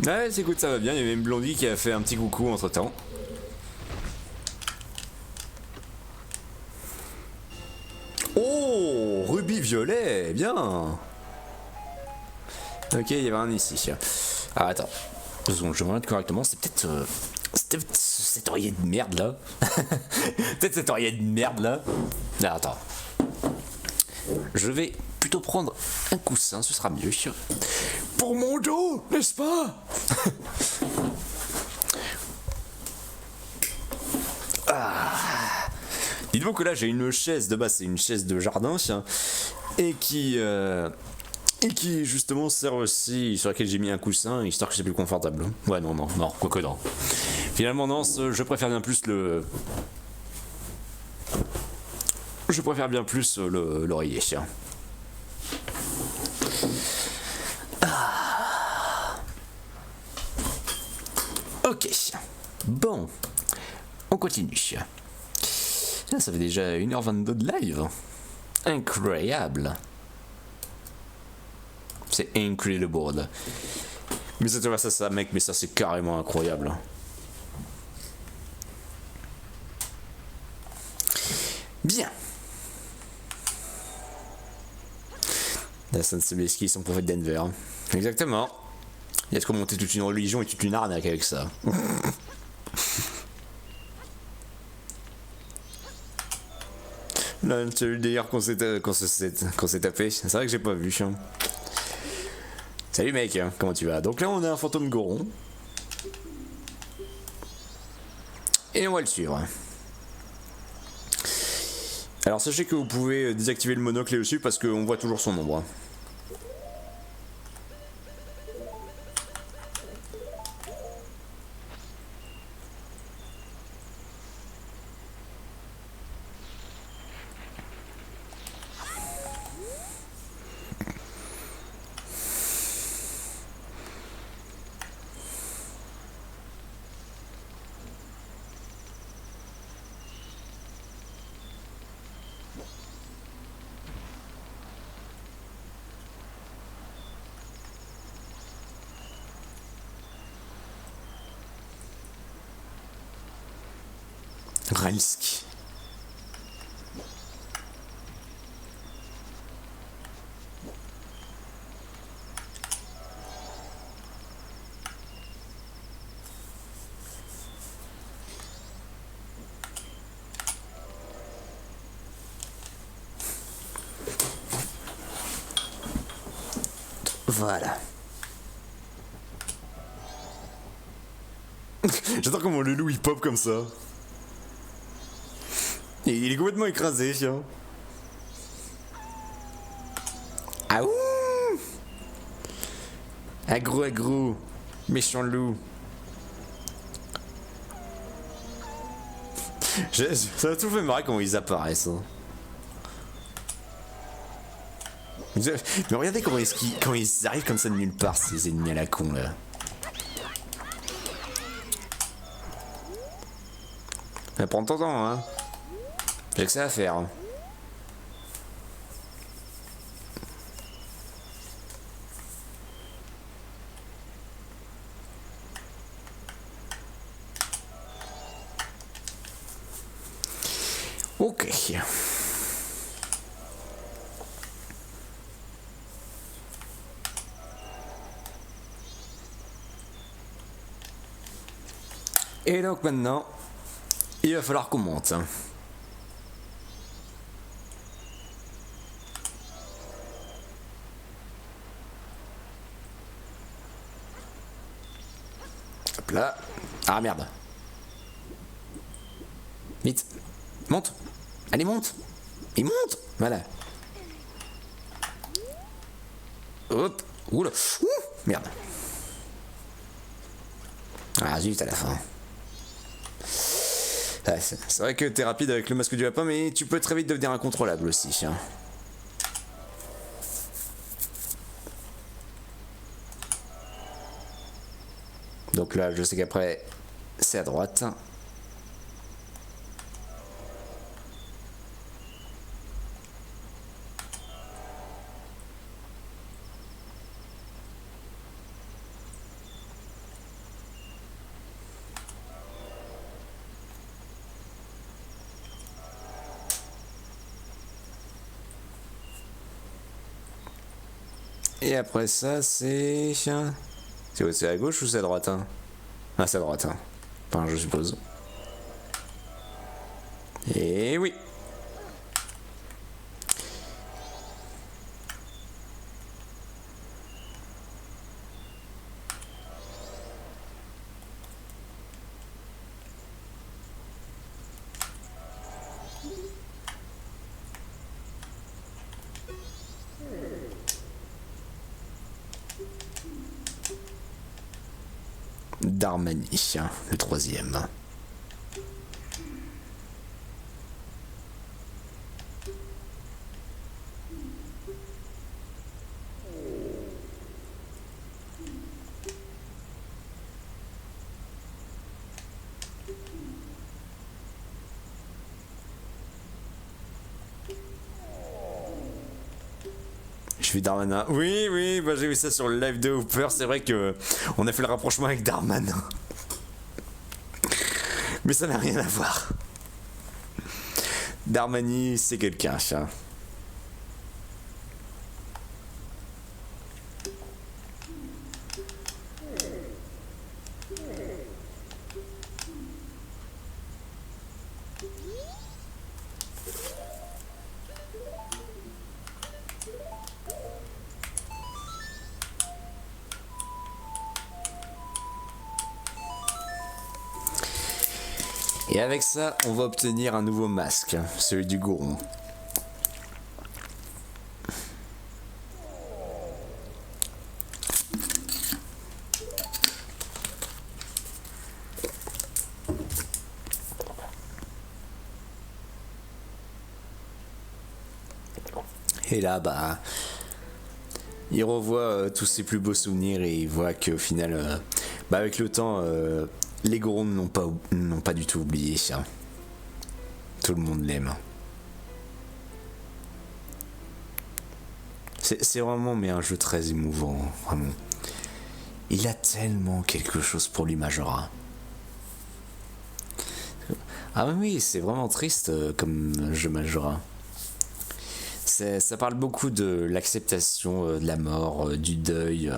Ouais, écoute, ça va bien. Il y a même Blondie qui a fait un petit coucou entre temps. Oh, rubis violet, bien. Ok, il y avait un ici. Ah, attends. 2 secondes, je vais regarder correctement. C'est peut-être cet oreiller de merde là. Peut-être cet oreiller de merde là. Ah, attends. Je vais plutôt prendre un coussin, ce sera mieux. Pour mon dos, n'est-ce pas? Ah. Dites-donc que là j'ai une chaise de base, c'est une chaise de jardin, et qui justement sert aussi, sur laquelle j'ai mis un coussin, histoire que c'est plus confortable. Ouais, non, quoique non. Finalement, non, je préfère bien plus l'oreiller. Ah. Ok. Bon. On continue. Ça fait déjà 1h22 de live. Incroyable. C'est incredible. Mais ça, mec, mais ça c'est carrément incroyable. Bien. Dastan Sobieski, son prophète Denver. Exactement. Il y a de quoi monter toute une religion et toute une arnaque avec ça. Là, tu as eu le délire qu'on s'est tapé. C'est vrai que j'ai pas vu. Salut mec, comment tu vas? Donc là on a un fantôme Goron. Et on va le suivre. Alors sachez que vous pouvez désactiver le monocle et le suivre parce qu'on voit toujours son ombre. Ralski. Voilà. J'adore comment le loup il pop comme ça. Et il est complètement écrasé, tiens. Ah ouh. Agro, méchant loup. Ça m'a tout fait marrer comment ils apparaissent. Hein. Mais regardez quand ils arrivent comme ça de nulle part, ces ennemis à la con là. Ça prend ton temps, hein. J'ai que ça à faire. Hein. Ok. Et donc maintenant, il va falloir qu'on monte. Hop là. Ah merde. Vite. Monte. Allez, monte. Et monte. Voilà. Hop. Oula. Ouh. Merde. Ah, juste à la fin. Ah, c'est vrai que t'es rapide avec le masque du lapin, mais tu peux très vite devenir incontrôlable aussi. Hein. Donc là, je sais qu'après, c'est à droite. Et après ça, c'est... C'est à gauche ou c'est à droite hein. Ah, c'est à droite. Hein. Enfin, je suppose. Et oui. Darmani, le troisième. Je suis Darmanin. Oui, bah j'ai vu ça sur le live de Hooper. C'est vrai que on a fait le rapprochement avec Darmanin. Mais ça n'a rien à voir. Darmani, c'est quelqu'un, ça. Et avec ça, on va obtenir un nouveau masque, celui du Goron. Et là, bah, il revoit tous ses plus beaux souvenirs et il voit qu'au final, bah, avec le temps, les Gorons n'ont pas du tout oublié ça. Tout le monde l'aime. C'est vraiment mais un jeu très émouvant, vraiment. Il a tellement quelque chose pour lui, Majora. Ah oui, c'est vraiment triste comme jeu Majora. Ça parle beaucoup de l'acceptation de la mort, du deuil,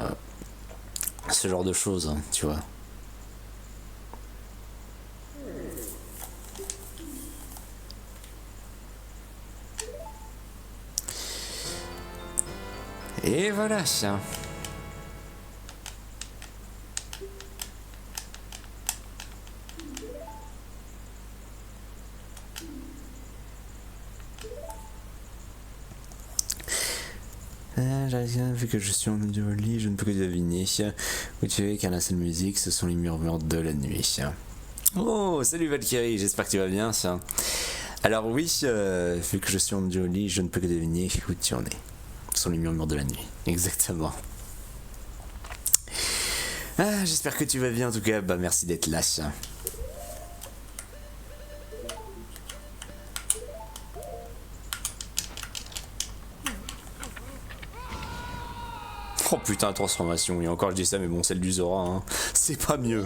ce genre de choses, hein, tu vois. Et voilà, ça. Vu que je suis en audio lit, je ne peux que deviner où tu es, car la seule musique, ce sont les murmures de la nuit. Oh, salut Valkyrie, j'espère que tu vas bien. Alors oui, vu que je suis en audio lit, je ne peux que deviner où tu en es. Ce sont les murmures de la nuit, exactement. Ah, j'espère que tu vas bien en tout cas, bah merci d'être là. Oh putain, transformation, et encore je dis ça, mais bon, celle du Zora, hein, c'est pas mieux.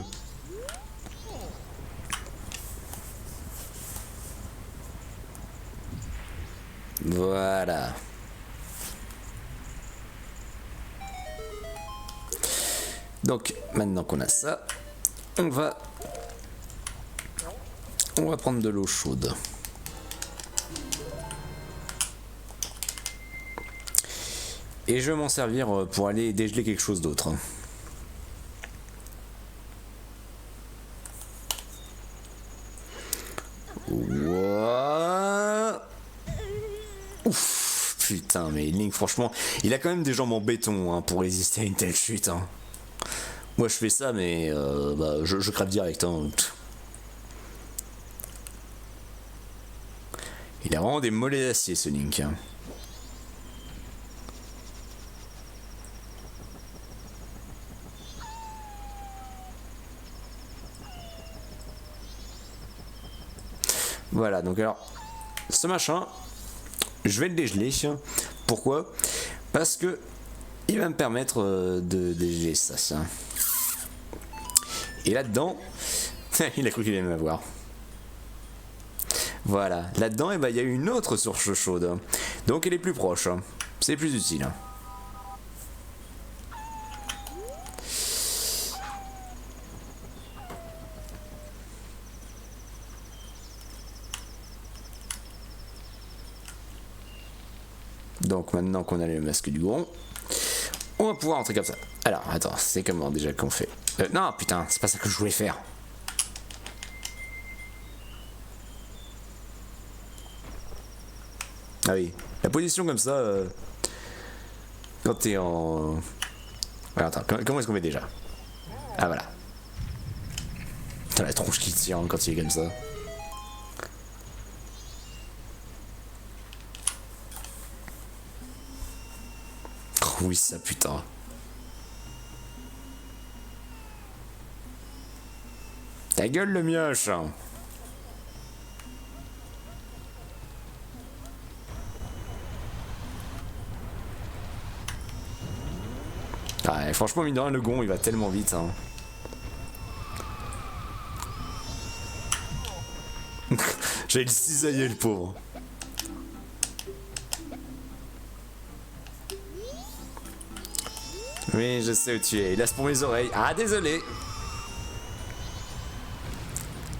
Voilà. Donc, maintenant qu'on a ça, on va prendre de l'eau chaude. Et je vais m'en servir pour aller dégeler quelque chose d'autre. Ouah. Ouf, putain, mais Link, franchement, il a quand même des jambes en béton hein, pour résister à une telle chute. Hein. Moi, je fais ça, mais bah, je crève direct. Hein. Il a vraiment des mollets d'acier, ce Link. Hein. Voilà, donc alors, ce machin, je vais le dégeler. Pourquoi? Parce que il va me permettre de dégeler ça. Et là-dedans, il a cru qu'il allait m'avoir. Voilà, là-dedans, il y a une autre source chaude. Donc elle est plus proche. C'est plus utile. Donc maintenant qu'on a le masque du Goron, on va pouvoir entrer comme ça. Alors, attends, c'est comment déjà qu'on fait non, putain, c'est pas ça que je voulais faire. Ah oui, la position comme ça, quand t'es en... Ouais, attends, comment est-ce qu'on fait déjà? Ah voilà. T'as la tronche qui tire quand il est comme ça. Oh oui, ça putain. Ta gueule le mioche. Ouais, franchement, mine de rien, le Gon il va tellement vite. Hein. J'ai le cisaillé, le pauvre. Oui, je sais où tu es. Laisse pour mes oreilles. Ah, désolé.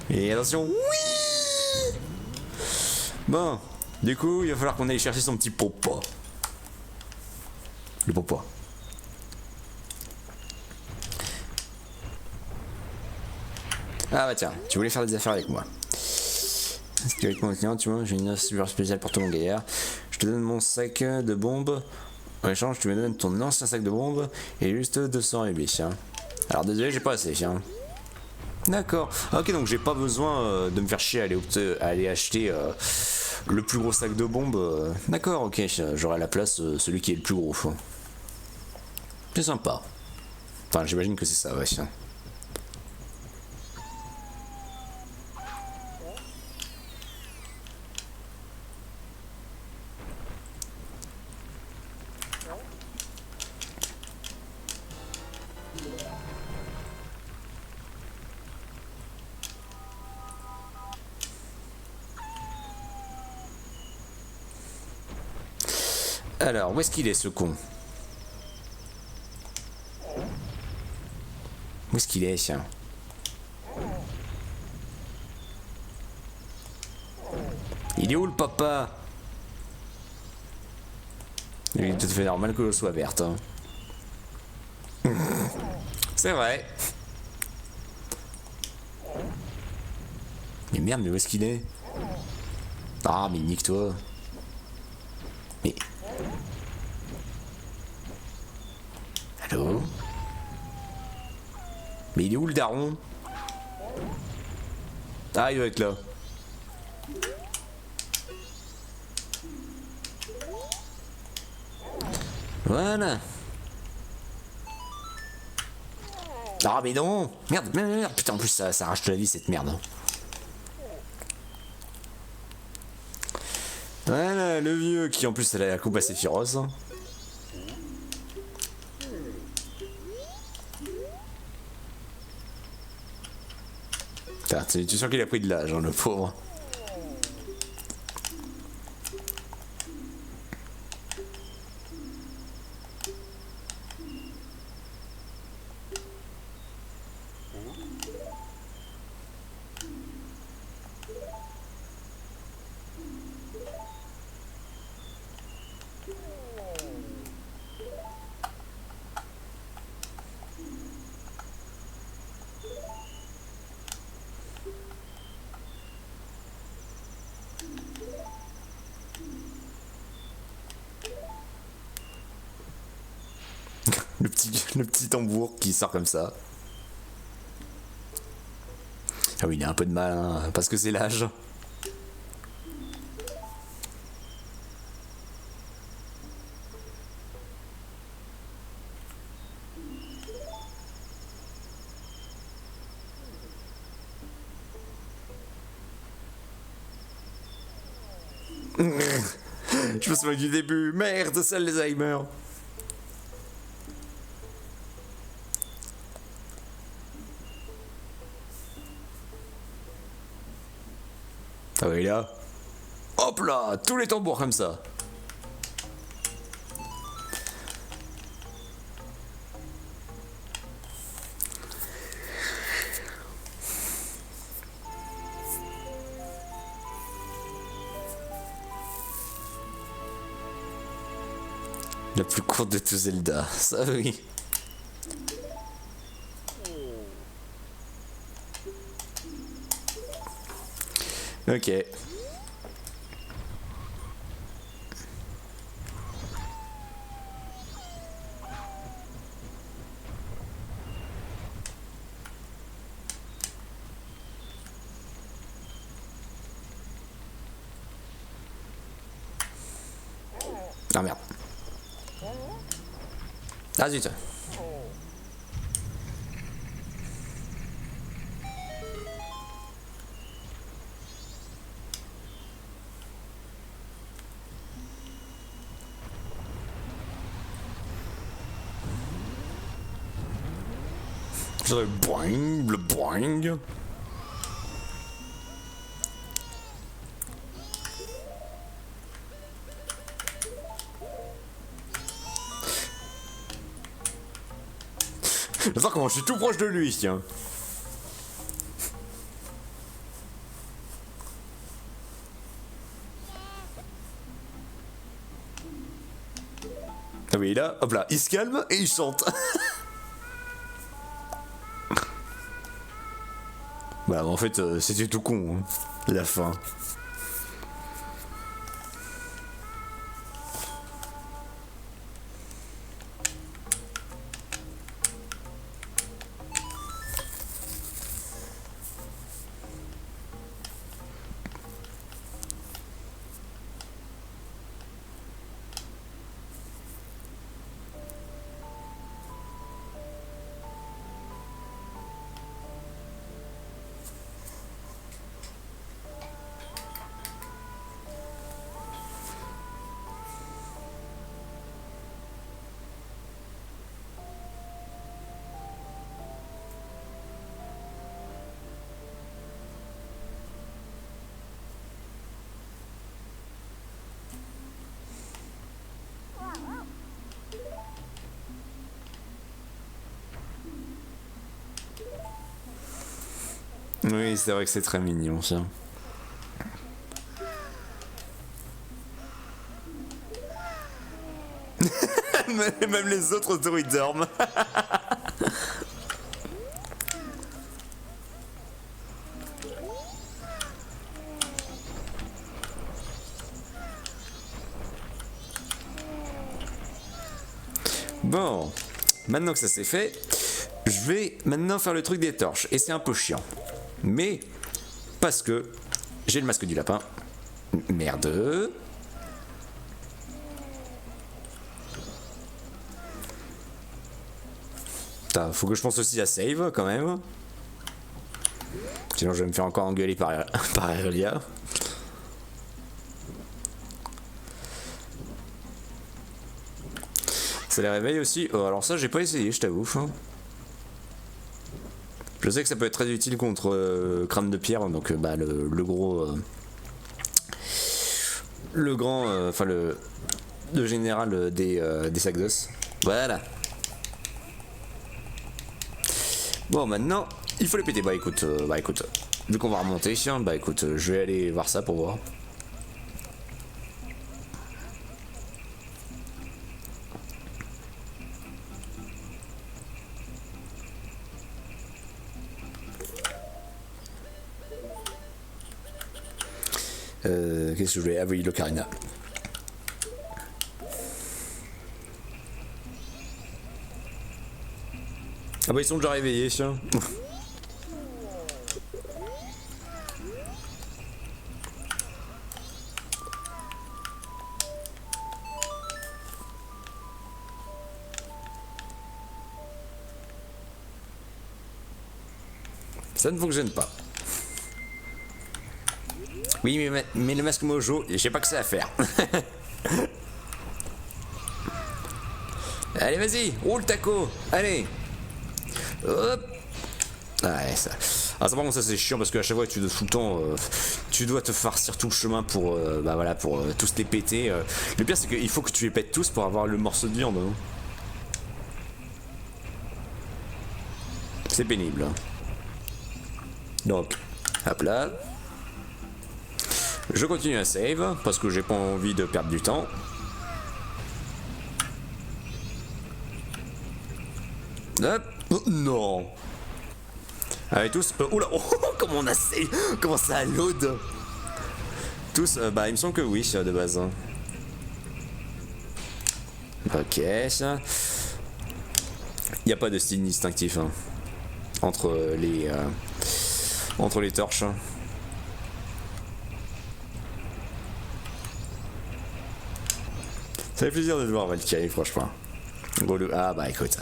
Et attention, oui. Bon, du coup, il va falloir qu'on aille chercher son petit popo. Le popo. Ah bah tiens, tu voulais faire des affaires avec moi. Avec mon client, tu vois, j'ai une offre super spéciale pour tout mon gaillard. Je te donne mon sac de bombes. En échange, tu me donnes ton ancien sac de bombes et juste 200 rubis. Hein. Alors désolé, j'ai pas assez. Hein. D'accord. Ok, donc j'ai pas besoin de me faire chier à aller acheter le plus gros sac de bombes. D'accord, ok, j'aurai à la place celui qui est le plus gros. C'est sympa. Enfin, j'imagine que c'est ça, ouais. Alors, où est-ce qu'il est ce con? Où est-ce qu'il est, tiens? Il est où le papa? Il est tout à fait normal que l'eau soit verte. Hein. C'est vrai. Mais merde, mais où est-ce qu'il est? Ah, mais nique-toi. Mais... Allô? Mais il est où le daron? Ah, il doit être là. Voilà. Ah mais non. Merde, merde, merde. Putain, en plus ça arrache de la vie cette merde. Voilà, le vieux qui en plus a la coupe assez féroce. Putain, tu sens qu'il a pris de l'âge, hein, le pauvre. Le petit tambour qui sort comme ça. Ah oui, il a un peu de mal, hein, parce que c'est l'âge. Je me souviens du début. Merde, c'est l'Alzheimer. Ah oui, là. Hop là, tous les tambours comme ça. La plus courte de tout Zelda, ça oui. Ok. Ah merde. Ah zut. Le boing, le boing. Voir comment je suis tout proche de lui, tiens. Ah oui, là, hop là, il se calme et il chante. Bah en fait, c'était tout con, hein, la fin. Oui, c'est vrai que c'est très mignon, ça. Même les autres druides dorment. Bon, maintenant que ça c'est fait, je vais maintenant faire le truc des torches. Et c'est un peu chiant. Mais, parce que j'ai le masque du lapin. Merde. Putain, faut que je pense aussi à save quand même. Sinon je vais me faire encore engueuler par, par Aurelia. Ça les réveille aussi. Oh, alors ça j'ai pas essayé, je t'avoue. Je sais que ça peut être très utile contre crâne de pierre, donc bah le gros... le grand... enfin le général des sacs d'os. Voilà. Bon maintenant, il faut les péter. Bah écoute, vu qu'on va remonter, bah écoute, je vais aller voir ça pour voir. Qu'est-ce que je voulais? Ah oui, l'ocarina. Ah bah ils sont déjà réveillés, tiens. Ça ne fonctionne pas. Oui, mais le masque mojo, je sais pas que ça à faire. Allez, vas-y, roule taco. Allez. Hop. Ouais, ça. Ah, ça par contre, ça c'est chiant parce qu'à chaque fois, tu dois tout le temps, tu dois te farcir tout le chemin pour, bah voilà, pour tous les péter. Le pire, c'est qu'il faut que tu les pètes tous pour avoir le morceau de viande. Hein. C'est pénible. Hein. Donc, hop là. Je continue à save parce que j'ai pas envie de perdre du temps. Hop. Oh, non. Allez tous. Oula. Oh, comment on a save. Comment ça load. Tous. Bah il me semble que oui de base. Ok. Il n'y a pas de style distinctif hein, entre les torches. Ça fait plaisir de te voir Valkyrie, franchement. Ah bah écoute.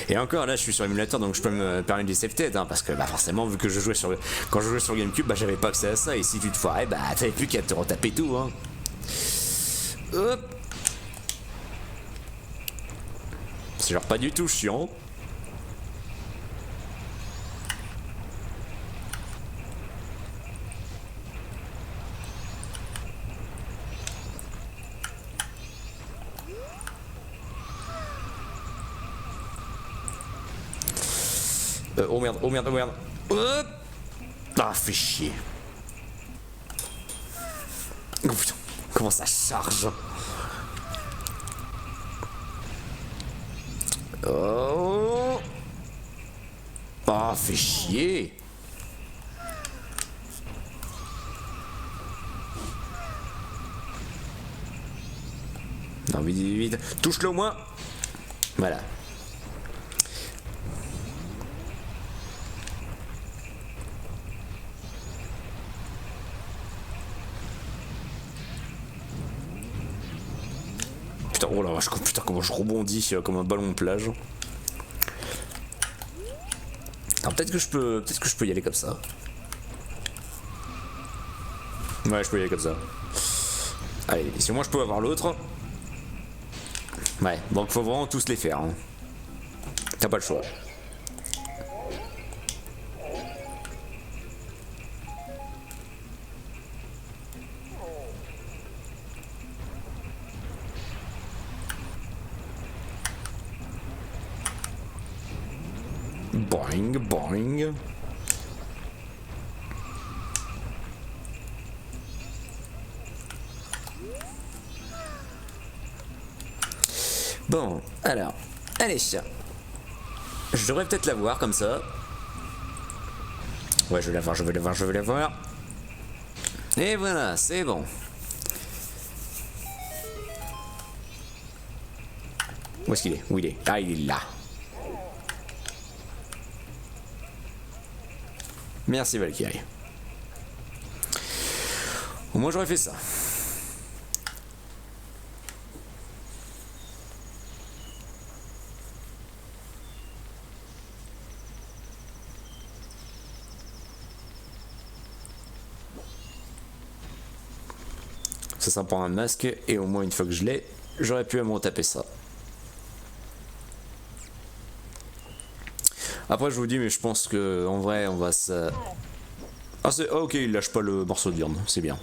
Et encore là je suis sur l'émulateur donc je peux me permettre des save têtes hein, parce que bah forcément vu que je jouais sur quand je jouais sur GameCube bah j'avais pas accès à ça et si tu te foirais bah t'avais plus qu'à te retaper tout hein. Hop. C'est genre pas du tout chiant. Oh merde, oh merde, oh merde. Hop. Ah, fais chier. Oh putain, comment ça charge. Oh. Ah, fais chier. Non, vite, vite, vite. Touche-le au moins. Voilà. Oh la vache, putain, comment je rebondis comme un ballon de plage. Alors peut-être que je peux y aller comme ça. Ouais, je peux y aller comme ça. Allez, si moi je peux avoir l'autre. Ouais, donc faut vraiment tous les faire. Hein. T'as pas le choix. Boing, boing. Bon, alors, allez, je devrais peut-être la voir comme ça. Ouais, je vais la voir, je vais la voir, je vais la voir. Et voilà, c'est bon. Où est-ce qu'il est? Où il est? Ah, il est là. Merci Valkyrie. Au moins j'aurais fait ça. Ça sera pour un masque et au moins une fois que je l'ai, j'aurais pu à me retaper ça. Après je vous dis mais je pense que en vrai on va se... Ah c'est... ok, il lâche pas le morceau de viande, c'est bien.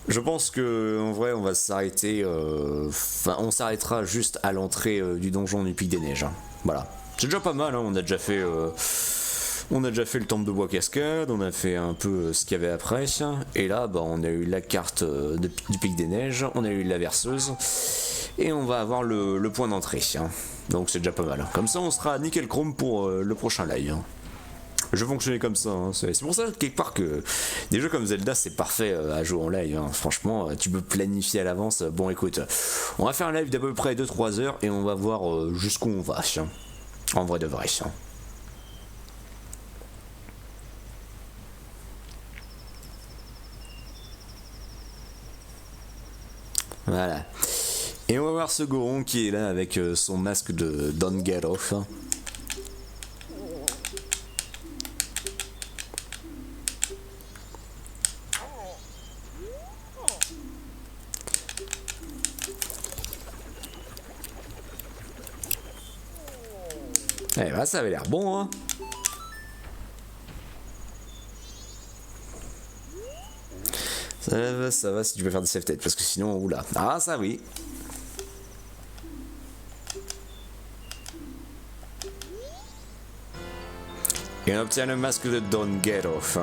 Je pense que en vrai on va s'arrêter... Enfin on s'arrêtera juste à l'entrée du donjon du Pic des Neiges. Hein. Voilà. C'est déjà pas mal, hein. On a déjà fait... On a déjà fait le temple de bois cascade, on a fait un peu ce qu'il y avait après, et là bah, on a eu la carte du Pic des Neiges, on a eu la verseuse, et on va avoir le point d'entrée, donc c'est déjà pas mal. Comme ça on sera nickel chrome pour le prochain live. Je vais fonctionner comme ça, c'est pour ça quelque part que des jeux comme Zelda c'est parfait à jouer en live, franchement tu peux planifier à l'avance. Bon écoute, on va faire un live d'à peu près 2-3 heures et on va voir jusqu'où on va, en vrai de vrai. Voilà. Et on va voir ce Goron qui est là avec son masque de Don Garof. Eh ben ça avait l'air bon, hein. Ça va si tu peux faire des save têtes parce que sinon, oula. Ah, ça oui. Et on obtient le masque de Don Garof.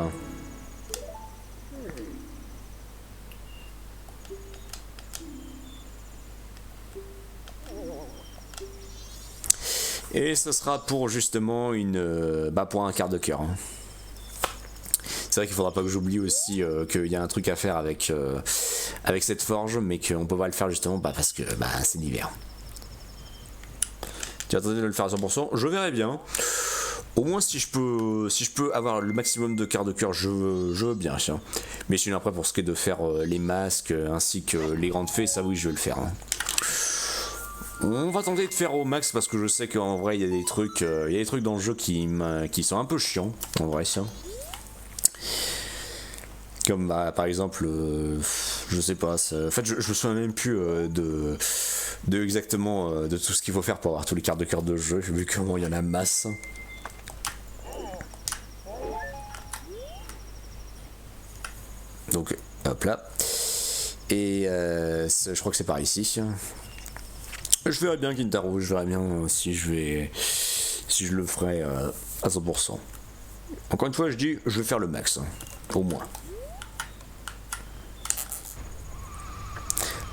Et ce sera pour justement une... bah pour un quart de cœur. Hein. C'est vrai qu'il faudra pas que j'oublie aussi qu'il y a un truc à faire avec, avec cette forge, mais qu'on peut pas le faire justement parce que bah, c'est l'hiver. Tu attendais de le faire à 100%, je verrai bien. Au moins si je peux avoir le maximum de quart de cœur, je veux bien. Tiens. Mais sinon après pour ce qui est de faire les masques ainsi que les grandes fées, ça oui je vais le faire. Hein. On va tenter de faire au max parce que je sais qu'en vrai il y a des trucs dans le jeu qui sont un peu chiants en vrai. Tiens. Comme bah, par exemple, je sais pas, en fait je me souviens même plus de exactement de tout ce qu'il faut faire pour avoir tous les cartes de cœur de jeu, vu comment il y en a masse. Donc hop là. Et je crois que c'est par ici. Je verrai bien Kintaro, je verrai bien si je le ferai à 100%. Encore une fois je dis, je vais faire le max, au moins.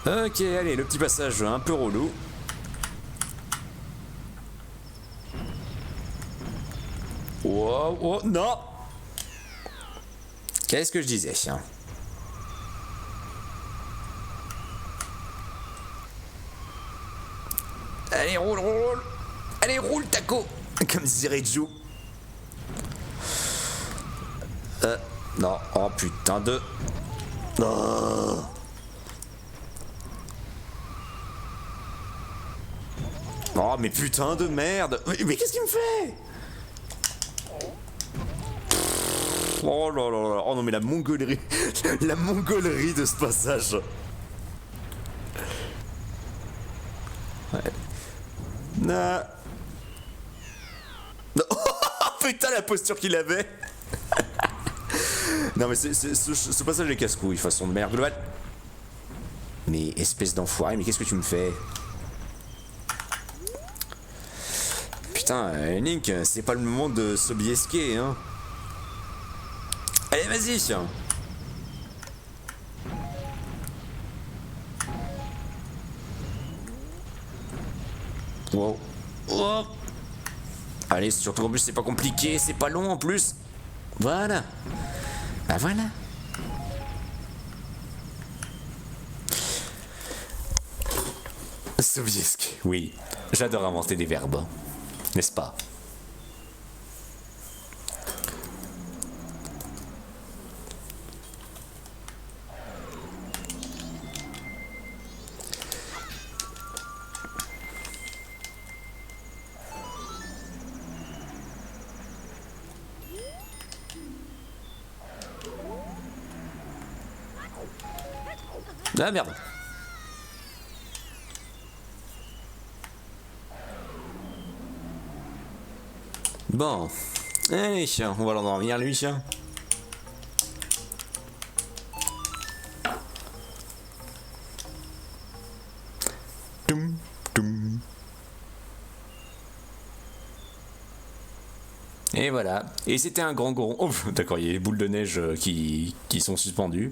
Ok, allez, le petit passage un peu relou. Wow, oh, non! Qu'est-ce que je disais? Allez, roule, roule! Allez, roule, taco! Comme dirait Jou. Non, oh putain de... Oh. Oh mais putain de merde! Mais qu'est-ce qu'il me fait? Oh là là là! Oh non mais la mongolerie! La mongolerie de ce passage! Ouais. Non! Oh, putain la posture qu'il avait! Non mais ce passage est casse-couille, façon de manière globale. Mais espèce d'enfoiré, mais qu'est-ce que tu me fais? Putain, Link, c'est pas le moment de se biesquer, hein. Allez, vas-y. Wow. Oh. Allez, surtout en plus c'est pas compliqué, c'est pas long en plus. Voilà. Bah voilà. Sovietsk, oui. J'adore inventer des verbes. N'est-ce pas? Ah merde. Bon. Allez, on va l'endormir lui. Toum, toum. Et voilà. Et c'était un grand goron. Oh, d'accord, il y a les boules de neige qui sont suspendues.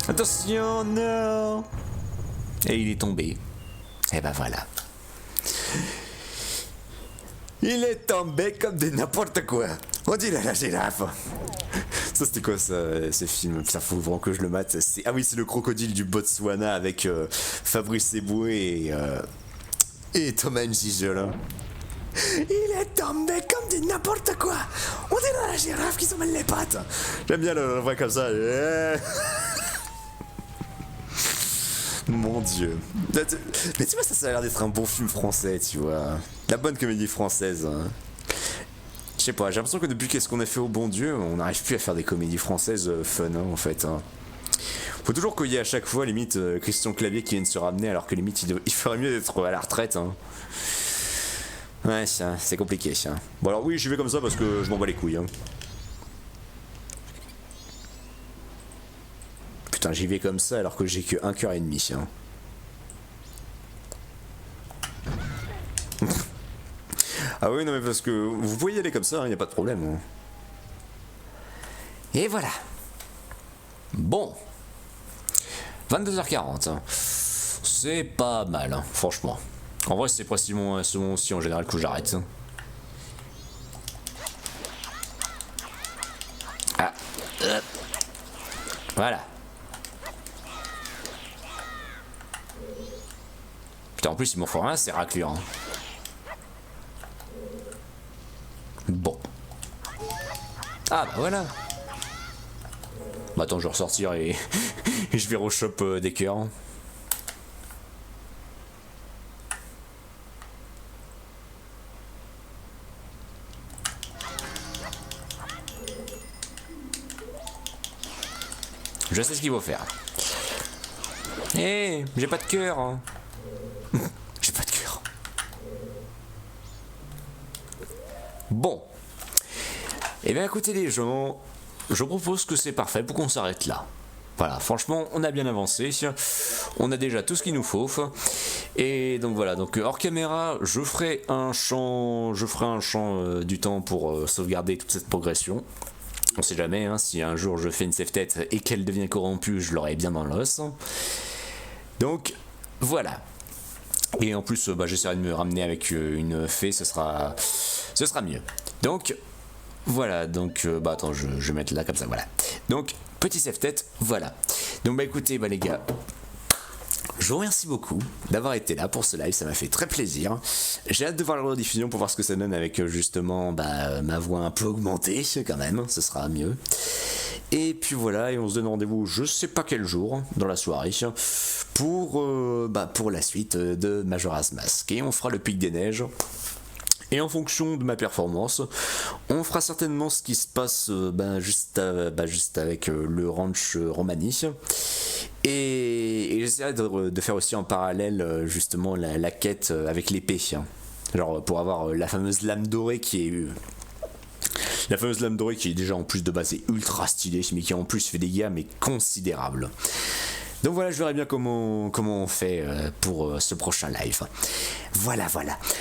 Attention, non. Et il est tombé. Et ben voilà. Il est tombé comme de n'importe quoi. On dirait la girafe. Ça c'était quoi ça, ce film? Ça faut vraiment que je le mate. Ah oui, c'est le crocodile du Botswana avec Fabrice Eboué et Thomas Njijol. Il est tombé comme de n'importe quoi. On dirait la girafe qui se mêle les pattes. J'aime bien le voir comme ça. Mon dieu. Mais tu vois, ça a l'air d'être un bon film français, tu vois. La bonne comédie française. Hein. Je sais pas, j'ai l'impression que depuis qu'est-ce qu'on a fait au bon Dieu, on n'arrive plus à faire des comédies françaises fun, hein, en fait. Hein. Faut toujours qu'il y ait à chaque fois, limite, Christian Clavier qui vienne se ramener, alors que limite, il ferait mieux d'être à la retraite. Hein. Ouais, c'est compliqué. Hein. Bon, alors oui, j'y vais comme ça parce que je m'en bats les couilles. Hein. Putain, j'y vais comme ça alors que j'ai que 1 cœur et demi. Hein. Ah oui, non mais parce que vous pouvez y aller comme ça, hein, y a pas de problème. Hein. Et voilà. Bon. 22h40. Hein. C'est pas mal, hein, franchement. En vrai, c'est presque ce moment aussi en général que j'arrête. Hein. Ah. Voilà. Putain, en plus, il m'en faut rien, c'est raclure. Hein. Bon. Ah bah voilà. Bah attends, je vais ressortir et je vais re-shop des cœurs. Je sais ce qu'il faut faire. Hé, j'ai pas de cœur. Hein. J'ai pas de cœur. Bon. Eh bien écoutez les gens, je propose que c'est parfait pour qu'on s'arrête là. Voilà, franchement, on a bien avancé. On a déjà tout ce qu'il nous faut. Et donc voilà, donc hors caméra, je ferai un champ du temps pour sauvegarder toute cette progression. On sait jamais, hein, si un jour je fais une save tête et qu'elle devient corrompue, je l'aurai bien dans l'os. Donc voilà. Et en plus, bah, j'essaierai de me ramener avec une fée, ce sera mieux. Donc voilà, donc bah attends, je vais mettre là comme ça, voilà. Donc petit save tête, voilà. Donc bah écoutez, bah les gars, je vous remercie beaucoup d'avoir été là pour ce live, ça m'a fait très plaisir. J'ai hâte de voir la rediffusion pour voir ce que ça donne avec justement bah, ma voix un peu augmentée quand même, ce sera mieux. Et puis voilà, et on se donne rendez-vous je sais pas quel jour dans la soirée pour la suite de Majora's Mask. Et on fera le Pic des Neiges. Et en fonction de ma performance, on fera certainement ce qui se passe juste avec le ranch Romani. Et j'essaierai de faire aussi en parallèle justement la quête avec l'épée. Genre pour avoir la fameuse lame dorée qui est... La fameuse lame dorée qui est déjà en plus de base est ultra stylée, mais qui en plus fait des dégâts mais considérables. Donc voilà, je verrai bien comment on fait pour ce prochain live. Voilà.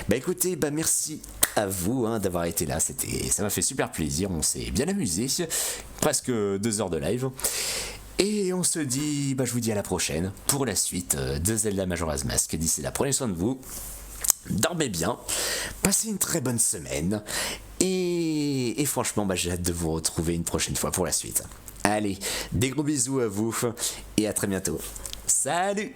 Bah écoutez, bah merci à vous d'avoir été là. Ça m'a fait super plaisir. On s'est bien amusé. Presque 2 heures de live. Et on se dit, bah je vous dis à la prochaine pour la suite de Zelda Majora's Mask. D'ici là, prenez soin de vous. Dormez bien. Passez une très bonne semaine. Et franchement, bah j'ai hâte de vous retrouver une prochaine fois pour la suite. Allez, des gros bisous à vous et à très bientôt. Salut!